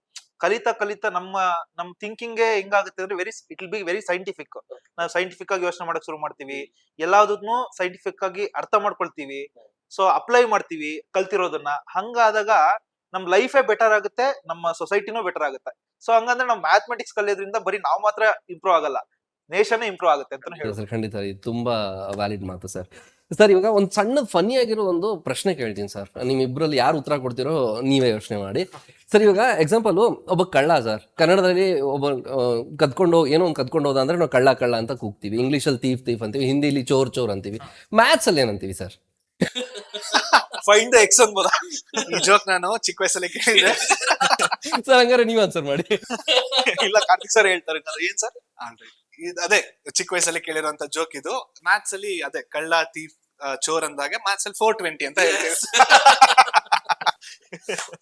ಕಲಿತಾ ನಮ್ಮ ಥಿಂಕಿಂಗ್ ಹೆಂಗಾಗುತ್ತೆ ಅಂದ್ರೆ it will be very scientific. ನಾವು ಸೈಂಟಿಫಿಕ್ ಆಗಿ ಯೋಚನೆ ಮಾಡಕ್ ಶುರು ಮಾಡ್ತೀವಿ, ಎಲ್ಲಾದನ್ನು ಸೈಂಟಿಫಿಕ್ ಆಗಿ ಅರ್ಥ ಮಾಡ್ಕೊಳ್ತೀವಿ, ಸೊ ಅಪ್ಲೈ ಮಾಡ್ತೀವಿ ಕಲ್ತಿರೋದನ್ನ. ಹಂಗಾದಾಗ ನಮ್ ಲೈಫೇ ಬೆಟರ್ ಆಗುತ್ತೆ, ನಮ್ಮ ಸೊಸೈಟಿನೂ ಬೆಟರ್ ಆಗುತ್ತೆ. ಸೊ ಹಂಗಂದ್ರೆ ನಾವು ಮ್ಯಾಥಮೆಟಿಕ್ಸ್ ಕಲಿಯೋದ್ರಿಂದ ಬರೀ ನಾವು ಮಾತ್ರ ಇಂಪ್ರೂವ್ ಆಗಲ್ಲ, ನೇಷನ್ ಇಂಪ್ರೂವ್ ಆಗುತ್ತೆ ಅಂತ ಹೇಳಿ ಸರ್. ಖಂಡಿತ, ಇದು ತುಂಬಾ ವ್ಯಾಲಿಡ್ ಮಾತು ಸರ್. ಸರ್, ಇವಾಗ ಒಂದು ಸಣ್ಣ ಫನಿ ಆಗಿರೋ ಒಂದು ಪ್ರಶ್ನೆ ಕೇಳ್ತೀನಿ ಸರ್, ನಿಮ್ಮಿಬ್ರಲ್ಲಿ ಯಾರು ಉತ್ತರ ಕೊಡ್ತಿರೋ ನೀವೇ ಯೋಚನೆ ಮಾಡಿ. ಸರ್, ಇವಾಗ ಎಕ್ಸಾಂಪಲ್, ಒಬ್ಬ ಕಳ್ಳ ಸರ್, ಕನ್ನಡದಲ್ಲಿ ಒಬ್ಬ ಏನೋ ಒಂದು ಕದ್ಕೊಂಡು ಹೋದ ಅಂದ್ರೆ ನಾವು ಕಳ್ಳ ಅಂತ ಕೂಗ್ತೀವಿ, ಇಂಗ್ಲಿಷಲ್ಲಿ ತೀಫ್ ಅಂತೀವಿ, ಹಿಂದಿಲಿ ಚೋರ್ ಅಂತೀವಿ, ಮ್ಯಾಥ್ಸ್ ಅಲ್ಲಿ ಏನಂತೀವಿ ಸರ್? ಫೈಂಡ್ ದ ಎಕ್ಸ್ ಅನ್ಬೋದಾ? ಈ ಜೋಕ್ ನಾನು ಚಿಕ್ಕ ವಯಸ್ಸಲ್ಲಿ ಕೇಳಿದೆ ಸರ್. ಹಂಗಾರೆ ನೀವ್ ಆನ್ಸರ್ ಮಾಡಿ. ಇಲ್ಲ, ಕಾರ್ತಿಕ್ ಸರ್ ಹೇಳ್ತಾರೆ. ಏನ್ ಸರ್? ಅದೇ ಚಿಕ್ಕ ವಯಸ್ಸಲ್ಲಿ ಕೇಳಿರುವಂತ ಜೋಕ್ ಇದು. ಮ್ಯಾಥ್ಸ್ ಅಲ್ಲಿ ಅದೇ ಕಳ್ಳ ತೀಫ್ ಚೋರ್ ಅಂದಾಗ ಮ್ಯಾಥ್ಸ್ ಅಲ್ಲಿ 420 ಅಂತ ಹೇಳ್ತೀವಿ.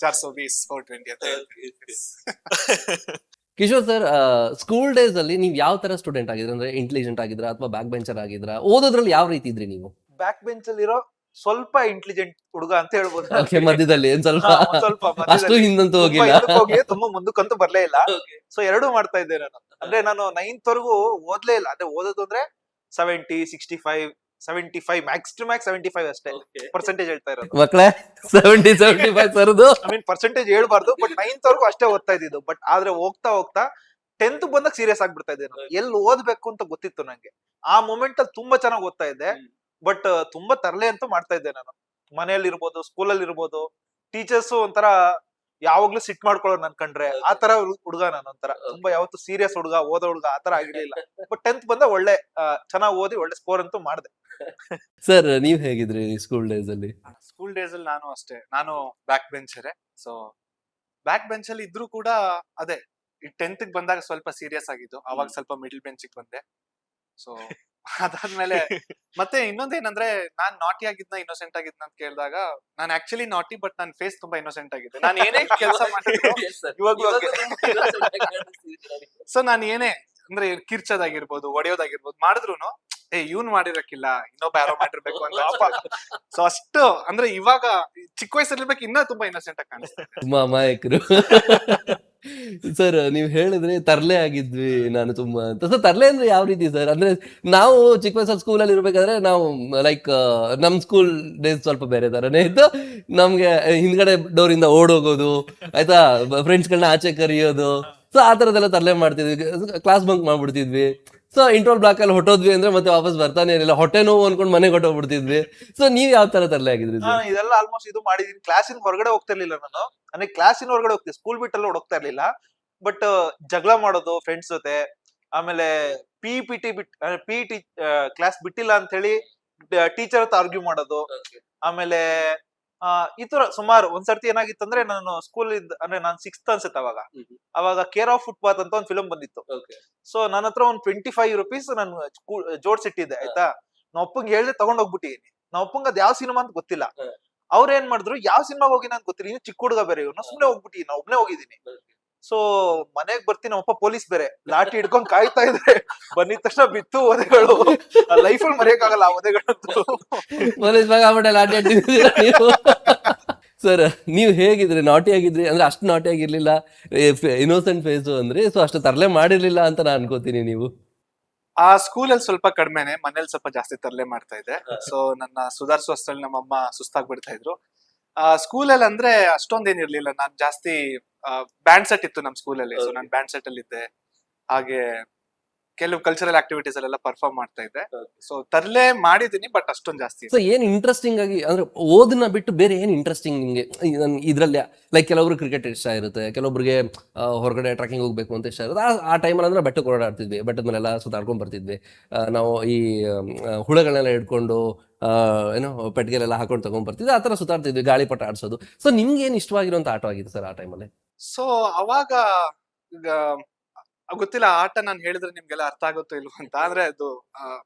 420 420 ಅಂತ ಹೇಳ್ತೀವಿ. ಕಿಶೋರ್ ಸರ್, ಸ್ಕೂಲ್ ಡೇಸ್ ಅಲ್ಲಿ ನೀವು ಯಾವ ತರ ಸ್ಟೂಡೆಂಟ್ ಆಗಿದ್ರೆ? ಅಂದ್ರೆ ಇಂಟೆಲಿಜೆಂಟ್ ಆಗಿದ್ರ ಅಥವಾ ಬ್ಯಾಕ್ ಬೆಂಚರ್ ಆಗಿದ್ರ? ಓದೋದ್ರಲ್ಲಿ ಯಾವ ರೀತಿ ಇದ್ರಿ ನೀವು? ಬ್ಯಾಕ್ ಬೆಂಚ್ ಅಲ್ಲಿರೋ ಸ್ವಲ್ಪ ಇಂಟೆಲಿಜೆಂಟ್ ಹುಡುಗ ಅಂತ ಹೇಳ್ಬೋದು. ಓಕೆ, ಮಧ್ಯದಲ್ಲಿ ಏನ್ ಸ್ವಲ್ಪ ಹಾ, ಒಂದ್ ಸ್ವಲ್ಪ ಅಷ್ಟು ಮಧ್ಯದಲ್ಲಿ ಹಿಂದಂತೂ ತುಂಬಾ ಹೋಗಿಲ್ಲ. ಹಿಂದಕ್ಕೆ ಹೋಗಿ ತುಂಬಾ ಮುಂದಕ್ಕಂತೂ ಬರ್ಲೇ ಇಲ್ಲ. ಸೊ ಎರಡೂ ಮಾಡ್ತಾ ಇದ್ದೆ ನಾನು. ಅಂದ್ರೆ ನಾನು 9th ವರೆಗೂ ಓದ್ಲೇ ಇಲ್ಲ. ಅಂದ್ರೆ ಓದೋದು ಅಂದ್ರೆ 70, 65, 75 ಮ್ಯಾಕ್ಸ್ ಟು ಮ್ಯಾಕ್ಸ್ 75 ಅಷ್ಟೇ ಪರ್ಸೆಂಟೇಜ್ ಹೇಳ್ತಾ ಇರೋದು. ಮಕ್ಕಳೇ 75 ಸರದು. ಐ ಮೀನ್ ಪರ್ಸೆಂಟೇಜ್ ಹೇಳ್ಬಾರ್ದು, ಬಟ್ 9th ವರೆಗೂ ಅಷ್ಟೇ ಓದ್ತಾ ಇದ್ದಿದ್ದು. ಬಟ್ ಆದ್ರೆ ಹೋಗ್ತಾ ಹೋಗ್ತಾ 10th ಬಂದಾಗ ಸೀರಿಯಸ್ ಆಗ್ಬಿಡ್ತಾ ಇದ್ದೆ ನಾನು. ಎಲ್ಲಿ ಓದ್ಬೇಕು ಅಂತ ಗೊತ್ತಿತ್ತು ನಂಗೆ. ಆ ಮೂಮೆಂಟ್ ಅಲ್ಲಿ ತುಂಬಾ ಚೆನ್ನಾಗಿ ಓದ್ತಾ ಇದ್ದೆ. ಬಟ್ ತುಂಬಾ ತರಲೆ ಅಂತೂ ಮಾಡ್ತಾ ಇದ್ದೆ ನಾನು. ಮನೆಯಲ್ಲಿ ಇರ್ಬೋದು, ಸ್ಕೂಲಲ್ಲಿ ಇರ್ಬೋದು, ಟೀಚರ್ಸ್ ಒಂಥರ ಯಾವಾಗ್ಲೂ ಸಿಟ್ ಮಾಡ್ಕೊಳ್ಳೋರು ನನ್ ಕಂಡ್ರೆ. ಆ ತರ ಹುಡುಗ ನಾನು. ಒಂಥರ ತುಂಬಾ ಯಾವತ್ತು ಸೀರಿಯಸ್ ಹುಡುಗ, ಓದೋ ಹುಡುಗ ಆತರ ಆಗಿರ್ಲಿಲ್ಲ. ಬಟ್ 10th ಬಂದ ಒಳ್ಳೆ ಚೆನ್ನಾಗಿ ಓದಿ ಒಳ್ಳೆ ಸ್ಕೋರ್ ಅಂತೂ ಮಾಡಿದೆ. ಸರ್ ನೀವ್ ಹೇಗಿದ್ರಿ ಸ್ಕೂಲ್ ಡೇಸ್ ಅಲ್ಲಿ? ಸ್ಕೂಲ್ ಡೇಸ್ ಅಲ್ಲಿ ನಾನು ಅಷ್ಟೇ, ನಾನು ಬ್ಯಾಕ್ ಬೆಂಚರೇ. ಸೊ ಬ್ಯಾಕ್ ಬೆಂಚ್ ಅಲ್ಲಿ ಇದ್ರೂ ಕೂಡ ಅದೇ ಈ 10th ಬಂದಾಗ ಸ್ವಲ್ಪ ಸೀರಿಯಸ್ ಆಗಿದ್ದು, ಅವಾಗ ಸ್ವಲ್ಪ ಮಿಡಲ್ ಬೆಂಚಿಗೆ ಬಂದೆ. ಸೊ ಅದಾದ್ಮೇಲೆ ಮತ್ತೆ ಇನ್ನೊಂದೇನಂದ್ರೆ, ನಾನ್ ನಾಟಿ ಆಗಿದ್ನ ಇನ್ನೋಸೆಂಟ್ ಆಗಿದ್ನ ಅಂತ ಕೇಳಿದಾಗ, ನಾನು ಆಕ್ಚುಲಿ ನಾಟಿ, ಬಟ್ ನನ್ನ ಫೇಸ್ ತುಂಬಾ ಇನ್ನೋಸೆಂಟ್ ಆಗಿದೆ. ನಾನು ಏನೇ ಕೆಲಸ ಮಾಡಿದ್ರು ಇವಾಗ್ಲೂ ಸೊ ನಾನು ಏನೇ ಅಂದ್ರೆ ಕಿರ್ಚೋದಾಗಿರ್ಬೋದು, ಒಡೆಯೋದಾಗಿರ್ಬೋದು ಮಾಡಿದ್ರುನು ಇವ್ನ್ ಮಾಡಿರಕ್ಕಿಲ್ಲ, ಇನ್ನೊಬ್ಬ ಯಾರೋ ಮಾಡಿರ್ಬೇಕು ಅಂತ. ಸೊ ಅಷ್ಟು ಅಂದ್ರೆ ಇವಾಗ ಚಿಕ್ಕ ವಯಸ್ಸಲ್ಲಿರ್ಬೇಕು ಇನ್ನೂ ತುಂಬಾ ಇನ್ನೋಸೆಂಟ್ ಆಗಿ ಕಾಣಿಸ್ತಾರೆ. ತುಂಬಾ ಅಮಾಯಕರು. ಸರ್ ನೀವ್ ಹೇಳಿದ್ರೆ ತರ್ಲೆ ಆಗಿದ್ವಿ ನಾನು ತುಂಬಾ ಅಂತ. ಸರ್ ತರ್ಲೆ ಅಂದ್ರೆ ಯಾವ ರೀತಿ ಸರ್? ಅಂದ್ರೆ ನಾವು ಚಿಕ್ಕ ವಯಸ್ಸಲ್ಲಿ ಸ್ಕೂಲಲ್ಲಿ ಇರ್ಬೇಕಾದ್ರೆ ನಾವು ಲೈಕ್ ನಮ್ ಸ್ಕೂಲ್ ಡೇಸ್ ಸ್ವಲ್ಪ ಬೇರೆ ತರನೇ ಇತ್ತು. ನಮ್ಗೆ ಹಿಂದ್ಗಡೆ ಡೋರ್ ಇಂದ ಓಡೋಗೋದು, ಆಯ್ತಾ, ಫ್ರೆಂಡ್ಸ್ ಗಳನ್ನ ಆಚೆ ಕರಿಯೋದು, ಸೊ ಆ ತರದೆಲ್ಲ ತರ್ಲೆ ಮಾಡ್ತಿದ್ವಿ. ಕ್ಲಾಸ್ ಬಂಕ್ ಮಾಡ್ಬಿಡ್ತಿದ್ವಿ. ಸೊ ಇಂಟ್ರೋಲ್ ಬ್ಲಾಕ್ ಅಲ್ಲಿ ಹೊಟ್ಟೋದ್ವಿ ಅಂದ್ರೆ ಮತ್ತೆ ವಾಪಸ್ ಬರ್ತಾನೆ ಇರಲಿಲ್ಲ. ಹೊಟ್ಟೆ ನೋವು ಅನ್ಕೊಂಡು ಮನೆಗೆ ಹೊಟ್ಟೋಗ್ಬಿಡ್ತಿದ್ವಿ. ಸೊ ನೀವ್ ಯಾವ ತರ ತರಲೆ ಆಗಿದ್ರಿ ಸರ್? ಇದೆಲ್ಲ ಆಲ್ಮೋಸ್ಟ್ ಇದು ಮಾಡಿದೀನಿ. ಕ್ಲಾಸಿನ ಹೊರಗಡೆ ಹೋಗ್ತಾ ಇರ್ಲಿಲ್ಲ ನಾನು. ಅಂದ್ರೆ ಕ್ಲಾಸಿನ ಹೊರಗಡೆ ಹೋಗ್ತೀನಿ, ಸ್ಕೂಲ್ ಬಿಟ್ಟೆಲ್ಲ ಹೋಗ್ತಾ ಇರ್ಲಿಲ್ಲ. ಬಟ್ ಜಗಳ ಮಾಡೋದು ಫ್ರೆಂಡ್ಸ್ ಜೊತೆ, ಆಮೇಲೆ ಪಿಟಿ ಕ್ಲಾಸ್ ಬಿಟ್ಟಿಲ್ಲ ಅಂತ ಹೇಳಿ ಟೀಚರ್ ಹತ್ರ ಆರ್ಗ್ಯೂ ಮಾಡೋದು. ಆಮೇಲೆ ಈ ತರ ಸುಮಾರು ಒಂದ್ಸರ್ತಿ ಏನಾಗಿತ್ತು ಅಂದ್ರೆ, ನಾನು ಸ್ಕೂಲ್ ಅಂದ್ರೆ ನಾನು 6th ಅನ್ಸುತ್ತೆ ಅವಾಗ ಕೇರ್ ಆಫ್ ಫುಟ್ಪಾತ್ ಅಂತ ಒಂದು ಫಿಲಂ ಬಂದಿತ್ತು. ಸೊ ನನ್ನ ಹತ್ರ ಒಂದು 25 ರೂಪೀಸ್ ನಾನು ಜೋಡ್ಸಿಟ್ಟಿದ್ದೆ, ಆಯ್ತಾ. ನಾ ಅಪ್ಪಂಗೆ ಹೇಳ್ದೆ ತಗೊಂಡ್ ಹೋಗ್ಬಿಟ್ಟಿದೀನಿ. ನಾ ಅಪ್ಪಂಗ ಅದ್ ಯಾವ ಸಿನಿಮಾ ಅಂತ ಗೊತ್ತಿಲ್ಲ. ಅವ್ರ ಏನ್ ಮಾಡಿದ್ರು, ಯಾವ ಸಿನಿಮಾಗೆ ಹೋಗಿನ ಅಂತ ಗೊತ್ತಿಲ್ಲ, ಇನ್ನು ಚಿಕ್ಕ ಹುಡುಗ ಬೇರೆ ಇವ್ನು, ಸುಮ್ನೆ ಹೋಗ್ಬಿಟ್ಟಿ, ನಾ ಒಬ್ನೇ ಹೋಗಿದ್ದೀನಿ. ಸೊ ಮನೆಗ್ ಬರ್ತೀನಿ, ನಮ್ಮಪ್ಪ ಪೊಲೀಸ್ ಬೇರೆ ಲಾಠಿ ಹಿಡ್ಕೊಂಡ್ ಕಾಯ್ತಾ ಇದ್ರೆ, ಬಂದಿದ ತಕ್ಷಣ ಬಿತ್ತು ಒದೆಗಳು. ಲೈಫಲ್ಲಿ ಮರೆಯಕ್ಕಾಗಲ್ಲ ಆ ಒದೆಗಳಂತೂ. ಸರ್ ನೀವ್ ಹೇಗಿದ್ರಿ? ನಾಟಿ ಆಗಿದ್ರಿ ಅಂದ್ರೆ ಅಷ್ಟು ನಾಟಿ ಆಗಿರ್ಲಿಲ್ಲ, ಇನ್ನೋಸೆಂಟ್ ಫೇಸ್ ಅಂದ್ರೆ, ಸೊ ಅಷ್ಟು ತರಲೆ ಮಾಡಿರ್ಲಿಲ್ಲ ಅಂತ ನಾನು ಅನ್ಕೋತೀನಿ ನೀವು. ಆ ಸ್ಕೂಲಲ್ಲಿ ಸ್ವಲ್ಪ ಕಡಿಮೆನೆ, ಮನೇಲಿ ಸ್ವಲ್ಪ ಜಾಸ್ತಿ ತರಲೆ ಮಾಡ್ತಾ ಇದ್ದೆ. ಸೊ ನನ್ನ ಸುಧಾರಿಸುವಷ್ಟರಲ್ಲಿ ನಮ್ಮಮ್ಮ ಸುಸ್ತಾಗ್ಬಿಡ್ತಾ ಇದ್ರು. ಸ್ಕೂಲಲ್ಲಿ ಅಂದ್ರೆ ಅಷ್ಟೊಂದೇನಿರ್ಲಿಲ್ಲ. ನಾನ್ ಜಾಸ್ತಿ ಬ್ಯಾಂಡ್ ಸೆಟ್ ಇತ್ತು ನಮ್ ಸ್ಕೂಲಲ್ಲಿ. ಸೊ ನಾನು ಬ್ಯಾಂಡ್ ಸೆಟ್ ಅಲ್ಲಿ ಇದ್ದೆ. ಹಾಗೆ ಕೆಲವು ಕಲ್ಚರಲ್ ಆಕ್ಟಿವಿಟೀಸ್ ಅಲ್ಲೆಲ್ಲ ಪರ್ಫಾರ್ಮ್ ಮಾಡ್ತಾ ಇದ್ದೆ. ಸೊ ತರಲೆ ಮಾಡಿದೀನಿ, ಬಟ್ ಅಷ್ಟೊಂದ್ ಜಾಸ್ತಿ. ಸೊ ಏನ್ ಇಂಟ್ರೆಸ್ಟಿಂಗ್ ಆಗಿ ಅಂದ್ರೆ ಓದನ್ನ ಬಿಟ್ಟು ಬೇರೆ ಏನ್ ಇಂಟ್ರೆಸ್ಟಿಂಗ್ ನಿಮ್ಗೆ ಇದ್ರಲ್ಲಿ? ಲೈಕ್ ಕೆಲವರು ಕ್ರಿಕೆಟ್ ಇಷ್ಟ ಇರುತ್ತೆ, ಕೆಲವೊಬ್ರಿಗೆ ಹೊರಗಡೆ ಟ್ರೆಕಿಂಗ್ ಹೋಗ್ಬೇಕು ಅಂತ ಇಷ್ಟ ಇರುತ್ತೆ. ಆ ಟೈಮಲ್ಲಿ ಅಂದ್ರೆ ಬೆಟ್ಟಕ್ಕೆ ಓಡಾಡ್ತಿದ್ವಿ, ಬೆಟ್ಟದ ಮೇಲೆಲ್ಲ ಸುತ್ತಾಡ್ಕೊಂಡ್ ಬರ್ತಿದ್ವಿ. ನಾವು ಈ ಹುಳಗಳನ್ನೆಲ್ಲ ಹಿಡ್ಕೊಂಡು ಏನೋ ಪೆಟ್ಟಿಗೆಲ್ಲ ಹಾಕೊಂಡು ತಗೊಂಡ್ ಬರ್ತಿದ್ವಿ. ಆ ತರ ಸುತ್ತಾಡ್ತಿದ್ವಿ, ಗಾಳಿಪಟ ಆಡ್ಸೋದು. ಸೊ ನಿಮ್ಗೆ ಏನ್ ಇಷ್ಟವಾಗಿರುವಂತ ಆಟ ಆಗಿತ್ತು ಸರ್ ಆ ಟೈಮಲ್ಲಿ? ಸೊ ಅವಾಗ ಈಗ ಗೊತ್ತಿಲ್ಲ, ಆಟ ನಾನು ಹೇಳಿದ್ರೆ ನಿಮ್ಗೆಲ್ಲ ಅರ್ಥ ಆಗುತ್ತೋ ಇಲ್ವೋ ಅಂತ. ಆದ್ರೆ ಅದು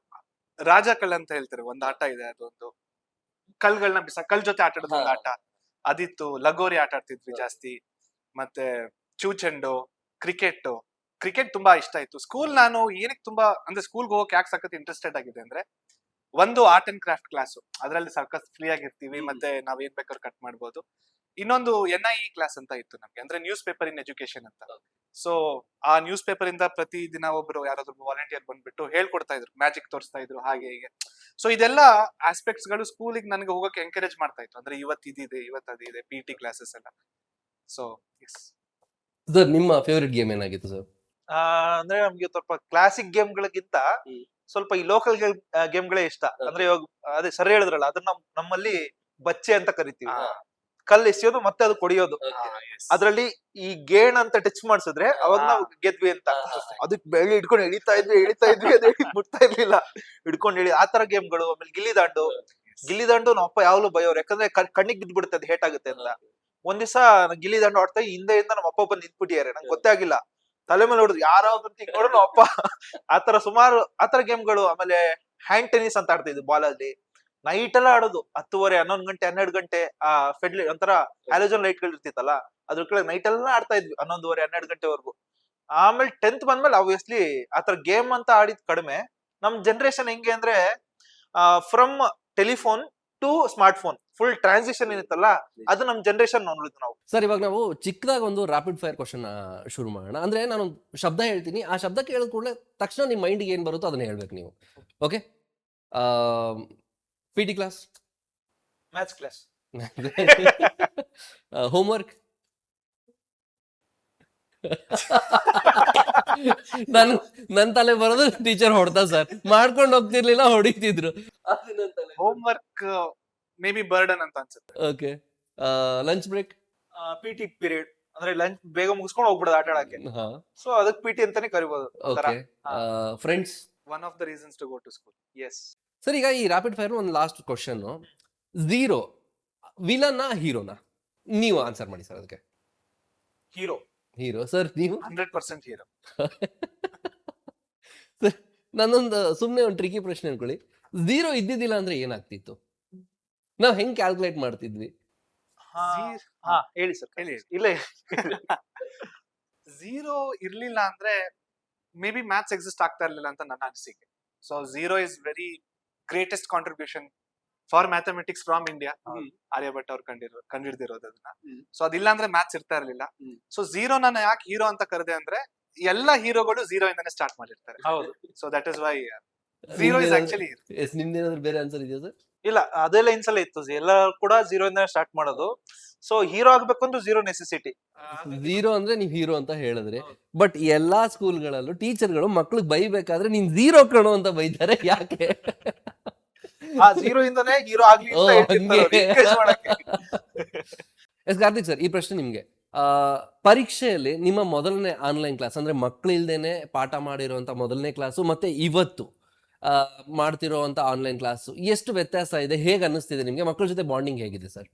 ರಾಜ ಕಳ್ಳ ಅಂತ ಹೇಳ್ತಾರೆ, ಒಂದ್ ಆಟ ಇದೆ. ಅದೊಂದು ಕಲ್ಗಳನ್ನ ಕಲ್ ಜೊತೆ ಆಟ ಆಡೋದು ಒಂದು ಆಟ ಅದಿತ್ತು. ಲಗೋರಿ ಆಟ ಆಡ್ತಿದ್ವಿ ಜಾಸ್ತಿ. ಮತ್ತೆ ಚೂಚೆಂಡು, ಕ್ರಿಕೆಟ್ ತುಂಬಾ ಇಷ್ಟ ಇತ್ತು. ಸ್ಕೂಲ್ ನಾನು ಏನಕ್ಕೆ ತುಂಬಾ ಅಂದ್ರೆ ಸ್ಕೂಲ್ಗೆ ಹೋಗಕ್ಕೆ ಯಾಕೆ ಸಖತ್ ಇಂಟ್ರೆಸ್ಟೆಡ್ ಆಗಿದೆ ಅಂದ್ರೆ, ಒಂದು ಆರ್ಟ್ ಅಂಡ್ ಕ್ರಾಫ್ಟ್ ಕ್ಲಾಸ್, ಅದ್ರಲ್ಲಿ ಸಖತ್ ಫ್ರೀ ಆಗಿರ್ತೀವಿ, ಮತ್ತೆ ನಾವ್ ಏನ್ ಬೇಕಾದ್ರೂ ಕಟ್ ಮಾಡ್ಬೋದು. ಇನ್ನೊಂದು NIE ಕ್ಲಾಸ್ ಅಂತ ಇತ್ತು ನಮ್ಗೆ, ಅಂದ್ರೆ ನ್ಯೂಸ್ ಪೇಪರ್ ಇನ್ ಎಜುಕೇಶನ್ ಅಂತ. ಸೊ ಆ ನ್ಯೂಸ್ ಪೇಪರ್ ಇಂದ ಪ್ರತಿದಿನ ಒಬ್ರು ಯಾರಾದ್ರೂ ವಾಲಂಟಿಯರ್ ಬಂದ್ಬಿಟ್ಟು ಹೇಳ್ಕೊಡ್ತಾ ಇದ್ರು, ಮ್ಯಾಜಿಕ್ ತೋರಿಸ್ತಾ ಇದ್ರು, ಹಾಗೆ ಹೀಗೆ. ಸೊ ಇದೆಲ್ಲ ಆಸ್ಪೆಕ್ಟ್ಸ್ ಗಳು ಸ್ಕೂಲಿಗೆ ನನಗೆ ಹೋಗಕ್ಕೆ ಎಂಕರೇಜ್ ಮಾಡ್ತಾ ಇತ್ತು. ಅಂದ್ರೆ ಇವತ್ತು ಇದಿದೆ, ಇವತ್ತು ಅದಿದೆ, PT ಕ್ಲಾಸಸ್ ಎಲ್ಲ. ಸೊ ಸರ್ ನಿಮ್ಮ ಫೇವರಿಟ್ ಗೇಮ್ ಏನಾಗಿತ್ತು ಸರ್? ಅಂದ್ರೆ ನಮ್ಗೆ ಸ್ವಲ್ಪ ಕ್ಲಾಸಿಕ್ ಗೇಮ್ಗಳಿಗಿಂತ ಸ್ವಲ್ಪ ಈ ಲೋಕಲ್ ಗೇಮ್ಗಳೇ ಇಷ್ಟ. ಅಂದ್ರೆ ಇವಾಗ ಅದೇ ಸರಿ ಹೇಳಿದ್ರಲ್ಲ, ಅದನ್ನ ನಮ್ಮಲ್ಲಿ ಬಚ್ಚೆ ಅಂತ ಕರಿತೀವಿ. ಕಲ್ಲು ಎಸೆಯೋದು ಮತ್ತೆ ಅದು ಕೊಡಿಯೋದು. ಅದ್ರಲ್ಲಿ ಈ ಗೇಣ್ ಅಂತ ಟಚ್ ಮಾಡ್ಸಿದ್ರೆ ಅವಾಗ ನಾವು ಗೆದ್ವಿ ಅಂತ. ಅದಕ್ಕೆ ಬೆಳ್ಳಿ ಹಿಡ್ಕೊಂಡು ಎಳಿತಾ ಇದ್ವಿ ಅದೇ ಮುಟ್ತಾ ಇರ್ಲಿಲ್ಲ, ಹಿಡ್ಕೊಂಡು ಎಳಿ. ಆ ತರ ಗೇಮ್ಗಳು. ಆಮೇಲೆ ಗಿಲ್ಲಿದಾಂಡು ನಮ್ಮ ಅಪ್ಪ ಯಾವಾಗ್ಲೂ ಬಯೋರು, ಯಾಕಂದ್ರೆ ಕಣ್ಣಿಗೆ ಬಿದ್ಬಿಡುತ್ತೆ, ಅದು ಹೇಟ್ ಆಗುತ್ತೆ ಅಂತ. ಒಂದ್ ದಿವಸ ಗಿಲ್ಲಿದಾಂಡು ಆಡ್ತಾ ಹಿಂದೆಯಿಂದ ನಮ್ಮ ಅಪ್ಪ ಬಂದು ನಿಂತ್ಬಿಟ್ಟಿದ್ದಾರೆ, ನಂಗೆ ಗೊತ್ತೇ ಆಗಿಲ್ಲ. ತಲೆ ಮೇಲೆ ಹೊಡೆದು ಯಾರಾದ್ರು ನೋಡು ನಮ್ಮ ಅಪ್ಪ. ಆತರ ಸುಮಾರು ಆತರ ಗೇಮ್ಗಳು. ಆಮೇಲೆ ಹ್ಯಾಂಡ್ ಟೆನ್ನಿಸ್ ಅಂತ ಆಡ್ತಿದ್ವಿ ಬಾಲಲ್ಲಿ. ನೈಟ್ ಎಲ್ಲ ಆಡೋದು, 10:30, 11 ಗಂಟೆ, 12 ಗಂಟೆ. ಆ ಫೆಡ್ಲಿ ಒಂಥರ ಹ್ಯಾಲೋಜನ್ ಲೈಟ್ ಗಳು ಇರ್ತಿತ್ತಲ್ಲ, ಅದ್ರ ಕೆಳಗೆ ನೈಟ್ ಎಲ್ಲ ಆಡ್ತಾ ಇದ್ವಿ 11:30, 12 ಗಂಟೆವರೆಗೂ. ಆಮೇಲೆ 10th ಬಂದ್ಮೇಲೆ ಆಬ್ವಿಯಸ್ಲಿ ಆತರ ಗೇಮ್ ಅಂತ ಆಡಿದ್ ಕಡಿಮೆ. ನಮ್ ಜನರೇಷನ್ ಹೆಂಗೆ ಅಂದ್ರೆ, from telephone to smart phone full transition ಏನಿತ್ತಲ್ಲ ಅದು ನಮ್ ಜನರೇಷನ್ ನೋಡಿದ್ವಿ ನಾವು. ಸರ್ ಇವಾಗ ನಾವು ಚಿಕ್ಕದಾಗ ಒಂದು ರ್ಯಾಪಿಡ್ ಫೈರ್ ಕ್ವಶನ್ ಶುರು ಮಾಡೋಣ. ಅಂದ್ರೆ ನಾನು ಶಬ್ದ ಹೇಳ್ತೀನಿ, ಆ ಶಬ್ದ ಕೇಳಿದ ಕೂಡಲೇ ತಕ್ಷಣ ನಿಮ್ಮ ಮೈಂಡ್ಗೆ ಏನ್ ಬರುತ್ತೋ ಅದನ್ನ ಹೇಳ್ಬೇಕು ನೀವು. Okay, PT class, maths class, homework. ನನ್ ತಲೆ ಬರೋದು ಟೀಚರ್ ಹೊಡ್ತಾ ಸರ್, ಮಾಡ್ಕೊಂಡು ಹೋಗ್ತಿರ್ಲಿಲ್ಲ, ಹೊಡಿತಿದ್ರು. ಹೋಮ್ವರ್ಕ್ ಮೇ ಬಿ ಬರ್ಡನ್ ಅಂತ ಅನ್ಸುತ್ತೆ. Okay, lunch break. PT period ಅಂದ್ರೆ ಲಂಚ್ ಬೇಗ ಮುಗಿಸ್ಕೊಂಡು ಹೋಗ್ಬಿಡೋದು ಆಟ ಆಡಕ್ಕೆ. ಹಾ, ಸೊ ಅದಕ್ಕೆ PT ಅಂತಾನೆ ಕರಿಬಹುದು. Okay. Friends. One of the reasons to go to school. Yes. Sir ಈಗ ಈ ರ್ಯಾಪಿಡ್ ಫೈರ್ ಒಂದು ಲಾಸ್ಟ್ ಕ್ವಶನ್, ಝೀರೋ ವಿಲನ್ ಹೀರೋನಾ? ನೀವು ಆನ್ಸರ್ ಮಾಡಿ ಸರ್ ಅದಕ್ಕೆ. ಹೀರೋ. ಹೀರೋ ಸರ್, ನೀವು? 100% ಹೀರೋ. ಸರ್ ನನ್ನೊಂದು ಸುಮ್ಮನೆ ಒಂದು ಟ್ರಿಕಿ ಪ್ರಶ್ನೆ ಅನ್ಕೊಳ್ಳಿ, ಝೀರೋ ಇದ್ದಿದ್ದಿಲ್ಲ ಅಂದ್ರೆ ಏನಾಗ್ತಿತ್ತು? ನಾವ್ ಹೆಂಗ್ ಕ್ಯಾಲ್ಕುಲೇಟ್ ಮಾಡ್ತಿದ್ವಿ? ಹಾ ಹೇಳಿ ಸರ್. ಹೇಳಿ. ಇಲ್ಲ ಝೀರೋ ಇರ್ಲಿಲ್ಲ ಅಂದ್ರೆ ಮೇ ಬಿ ಮ್ಯಾಥ್ಸ್ ಎಕ್ಸಿಸ್ಟ್ ಆಗ್ತಾ ಇರ್ಲಿಲ್ಲ ಅಂತ ನನ್ನ ಅನಿಸಿಕೆ. So zero is very greatest contribution for mathematics from India. Aryabhata ಅವ್ರು ಕಂಡಿಡ್ದಿರೋದು ಅದನ್ನ. ಸೊ ಅದಿಲ್ಲ ಅಂದ್ರೆ ಮ್ಯಾಥ್ಸ್ ಇರ್ತಾ ಇರ್ಲಿಲ್ಲ. ಸೊ ಝೀರೋ ನಾನು ಯಾಕೆ ಹೀರೋ ಅಂತ ಕರೆದೆ ಅಂದ್ರೆ ಎಲ್ಲ ಹೀರೋಗಳು ಝೀರೋ ಇಂದಾನೆ ಸ್ಟಾರ್ಟ್ ಮಾಡಿರ್ತಾರೆ. ಹೌದು. So that is why zero is actually. ನಿಮ್ದೇನಾದ್ರು ಬೇರೆ ಆನ್ಸರ್ ಇದೆಯಾ ಸರ್? ಇಲ್ಲ, ಅದೇ ಲೈನ್ಸ್ ಅಲ್ಲೇ ಇತ್ತು, ಎಲ್ಲ ಕೂಡ ಝೀರೋ ಇಂದ ಸ್ಟಾರ್ಟ್ ಮಾಡೋದು. ಸೊ ಹೀರೋ ಆಗ್ಬೇಕು ಅಂದ್ರೆ ಝೀರೋ ನೆಸೆಸಿಟಿ. ಝೀರೋ ಅಂದ್ರೆ ನೀವು ಹೀರೋ ಅಂತ ಹೇಳಿದ್ರಿ, ಬಟ್ ಎಲ್ಲಾ ಸ್ಕೂಲ್ಗಳಲ್ಲೂ ಟೀಚರ್ಗಳು ಮಕ್ಳಿಗೆ ಬೈಬೇಕಾದ್ರೆ ನೀನ್ ಝೀರೋ ಕಣೋ ಅಂತ ಬೈತಾರೆ, ಯಾಕೆ? ಆ ಝೀರೋ ಇಂದಾನೆ ಹೀರೋ ಆಗ್ಲಿ ಅಂತ ಹೇಳ್ತಿರ್ತಾರೆ ಅವ್ರು, encourage ಮಾಡಕ್ಕೆ. ಎಸ್ ಕಾರ್ತಿಕ್ ಸರ್, ಈ ಪ್ರಶ್ನೆ ನಿಮ್ಗೆ. ಪರೀಕ್ಷೆಯಲ್ಲಿ ನಿಮ್ಮ ಮೊದಲನೇ ಆನ್ಲೈನ್ ಕ್ಲಾಸ್ ಅಂದ್ರೆ ಮಕ್ಕಳಿಲ್ದೇನೆ ಪಾಠ ಮಾಡಿರುವಂತ ಮೊದಲನೇ ಕ್ಲಾಸು ಮತ್ತೆ ಇವತ್ತು ಮಾಡ್ತಿರೋಂತ ಆನ್ಲೈನ್ ಕ್ಲಾಸು ಎಷ್ಟು ವ್ಯತ್ಯಾಸ ಇದೆ? ಹೇಗೆ ಅನ್ನಿಸ್ತಿದೆ ನಿಮ್ಗೆ? ಮಕ್ಕಳ ಜೊತೆ ಬಾಂಡಿಂಗ್ ಹೇಗಿದೆ sir?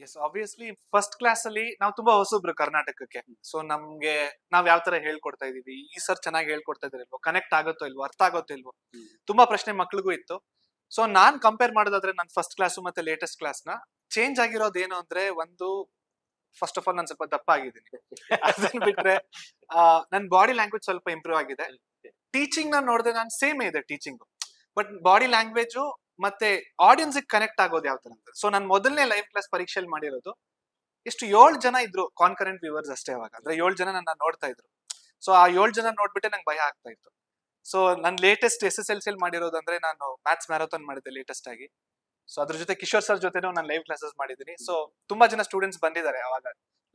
Yes, obviously first class ಅಲ್ಲಿ ನಾವು ತುಂಬಾ ಹೊಸಬ್ರು ಕರ್ನಾಟಕಕ್ಕೆ. ಸೊ ನಮ್ಗೆ ನಾವ್ ಯಾವ ತರ ಹೇಳ್ಕೊಡ್ತಾ ಇದೀವಿ, ಈ ಸರ್ ಚೆನ್ನಾಗಿ ಹೇಳ್ಕೊಡ್ತಾ ಇದಾರೆ, ಕನೆಕ್ಟ್ ಆಗುತ್ತೋ ಇಲ್ವೋ, ಅರ್ಥ ಆಗುತ್ತೋ ಇಲ್ವೋ, ತುಂಬಾ ಪ್ರಶ್ನೆ ಮಕ್ಳಿಗೂ ಇತ್ತು. ಸೊ ನಾನ್ ಕಂಪೇರ್ ಮಾಡೋದಾದ್ರೆ ನನ್ನ ಫಸ್ಟ್ ಕ್ಲಾಸು ಮತ್ತೆ ಲೇಟೆಸ್ಟ್ ಕ್ಲಾಸ್ ನ ಚೇಂಜ್ ಆಗಿರೋದು ಏನು ಅಂದ್ರೆ, ಒಂದು ಫಸ್ಟ್ ಆಫ್ ಆಲ್ ನಾನು ಸ್ವಲ್ಪ ದಪ್ಪ ಆಗಿದ್ದೀನಿ. ಅದನ್ನ ಬಿಟ್ರೆ ನನ್ನ ಬಾಡಿ ಲ್ಯಾಂಗ್ವೇಜ್ ಸ್ವಲ್ಪ ಇಂಪ್ರೂವ್ ಆಗಿದೆ. ಟೀಚಿಂಗ್ ನ ನೋಡಿದ್ರೆ ನಾನು ಸೇಮ್ ಇದೆ ಟೀಚಿಂಗ್, ಬಟ್ ಬಾಡಿ ಲ್ಯಾಂಗ್ವೇಜ್ ಮತ್ತೆ ಆಡಿಯನ್ಸ್ ಕನೆಕ್ಟ್ ಆಗೋದು ಯಾವ ತರ ಅಂತ. ಸೊ ನಾನು ಮೊದಲನೇ ಲೈವ್ ಕ್ಲಾಸ್ ಪರೀಕ್ಷೆಯಲ್ಲಿ ಮಾಡಿರೋದು ಎಷ್ಟು 7 ಜನ ಇದ್ರು ಕಾನ್ಕರೆಂಟ್ ವ್ಯೂವರ್ಸ್ ಅಷ್ಟೇ. ಅವಾಗ ಅಂದ್ರೆ 7 ಜನ ನನ್ನ ನೋಡ್ತಾ ಇದ್ರು. ಸೊ ಆ 7 ಜನ ನೋಡ್ಬಿಟ್ಟೆ ನಂಗೆ ಭಯ ಆಗ್ತಾ ಇತ್ತು. ಸೊ ನನ್ನ ಲೇಟೆಸ್ಟ್ SSLC ಮಾಡಿರೋದು ಅಂದ್ರೆ ನಾನು ಮ್ಯಾಥ್ಸ್ ಮ್ಯಾರಥಾನ್ ಮಾಡಿದ್ದೆ ಲೇಟೆಸ್ಟ್ ಆಗಿ. ಸೊ ಅದ್ರ ಜೊತೆ ಕಿಶೋರ್ ಸರ್ ಜೊತೆನೂ ನಾನು ಲೈವ್ ಕ್ಲಾಸಸ್ ಮಾಡಿದ್ದೀನಿ. ಸೊ ತುಂಬಾ ಜನ ಸ್ಟೂಡೆಂಟ್ಸ್ ಬಂದಿದ್ದಾರೆ. ಅವಾಗ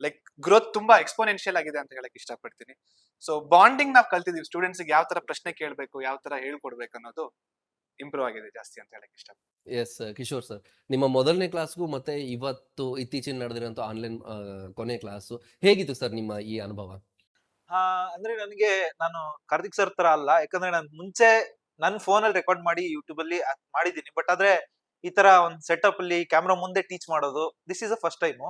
ಲೈಕ್ ಗ್ರೋತ್ ತುಂಬಾ ಎಕ್ಸ್ಪೋನೆನ್ಷಿಯಲ್ ಆಗಿದೆ ಅಂತ ಹೇಳಕ್ ಇಷ್ಟಪಡ್ತೀನಿ. ಸೊ ಬಾಂಡಿಂಗ್ ನಾವ್ ಕಲ್ತಿದೀವಿ, ಸ್ಟೂಡೆಂಟ್ಸ್ ಯಾವ ತರ ಪ್ರಶ್ನೆ ಕೇಳಬೇಕು, ಯಾವ ತರ ಹೇಳ್ಕೊಡ್ಬೇಕು ಅನ್ನೋದು ಇಂಪ್ರೂವ್ ಆಗಿದೆ ಜಾಸ್ತಿ ಅಂತ ಹೇಳಕ್ ಇಷ್ಟ. ಎಸ್ ಕಿಶೋರ್ ಸರ್, ನಿಮ್ಮ ಮೊದಲನೇ ಕ್ಲಾಸ್ಗೂ ಮತ್ತೆ ಇವತ್ತು ಇತ್ತೀಚಿನ ನಡೆದಿರೋಂಥ ಆನ್ಲೈನ್ ಕೊನೆ ಕ್ಲಾಸು ಹೇಗಿತ್ತು ಸರ್ ನಿಮ್ಮ ಈ ಅನುಭವ? ಅಂದ್ರೆ ನನಗೆ, ನಾನು ಕಾರ್ತಿಕ್ ಸರ್ ತರ ಅಲ್ಲ, ಯಾಕಂದ್ರೆ ನಾನು ಮುಂಚೆ ನನ್ನ ಫೋನ್ ಅಲ್ಲಿ ರೆಕಾರ್ಡ್ ಮಾಡಿ ಯೂಟ್ಯೂಬ್ ಅಲ್ಲಿ ಮಾಡಿದ್ದೀನಿ. ಬಟ್ ಆದ್ರೆ ಈ ತರ ಒಂದು ಸೆಟಪ್ ಅಲ್ಲಿ ಕ್ಯಾಮ್ರಾ ಮುಂದೆ ಟೀಚ್ ಮಾಡೋದು this is a first time.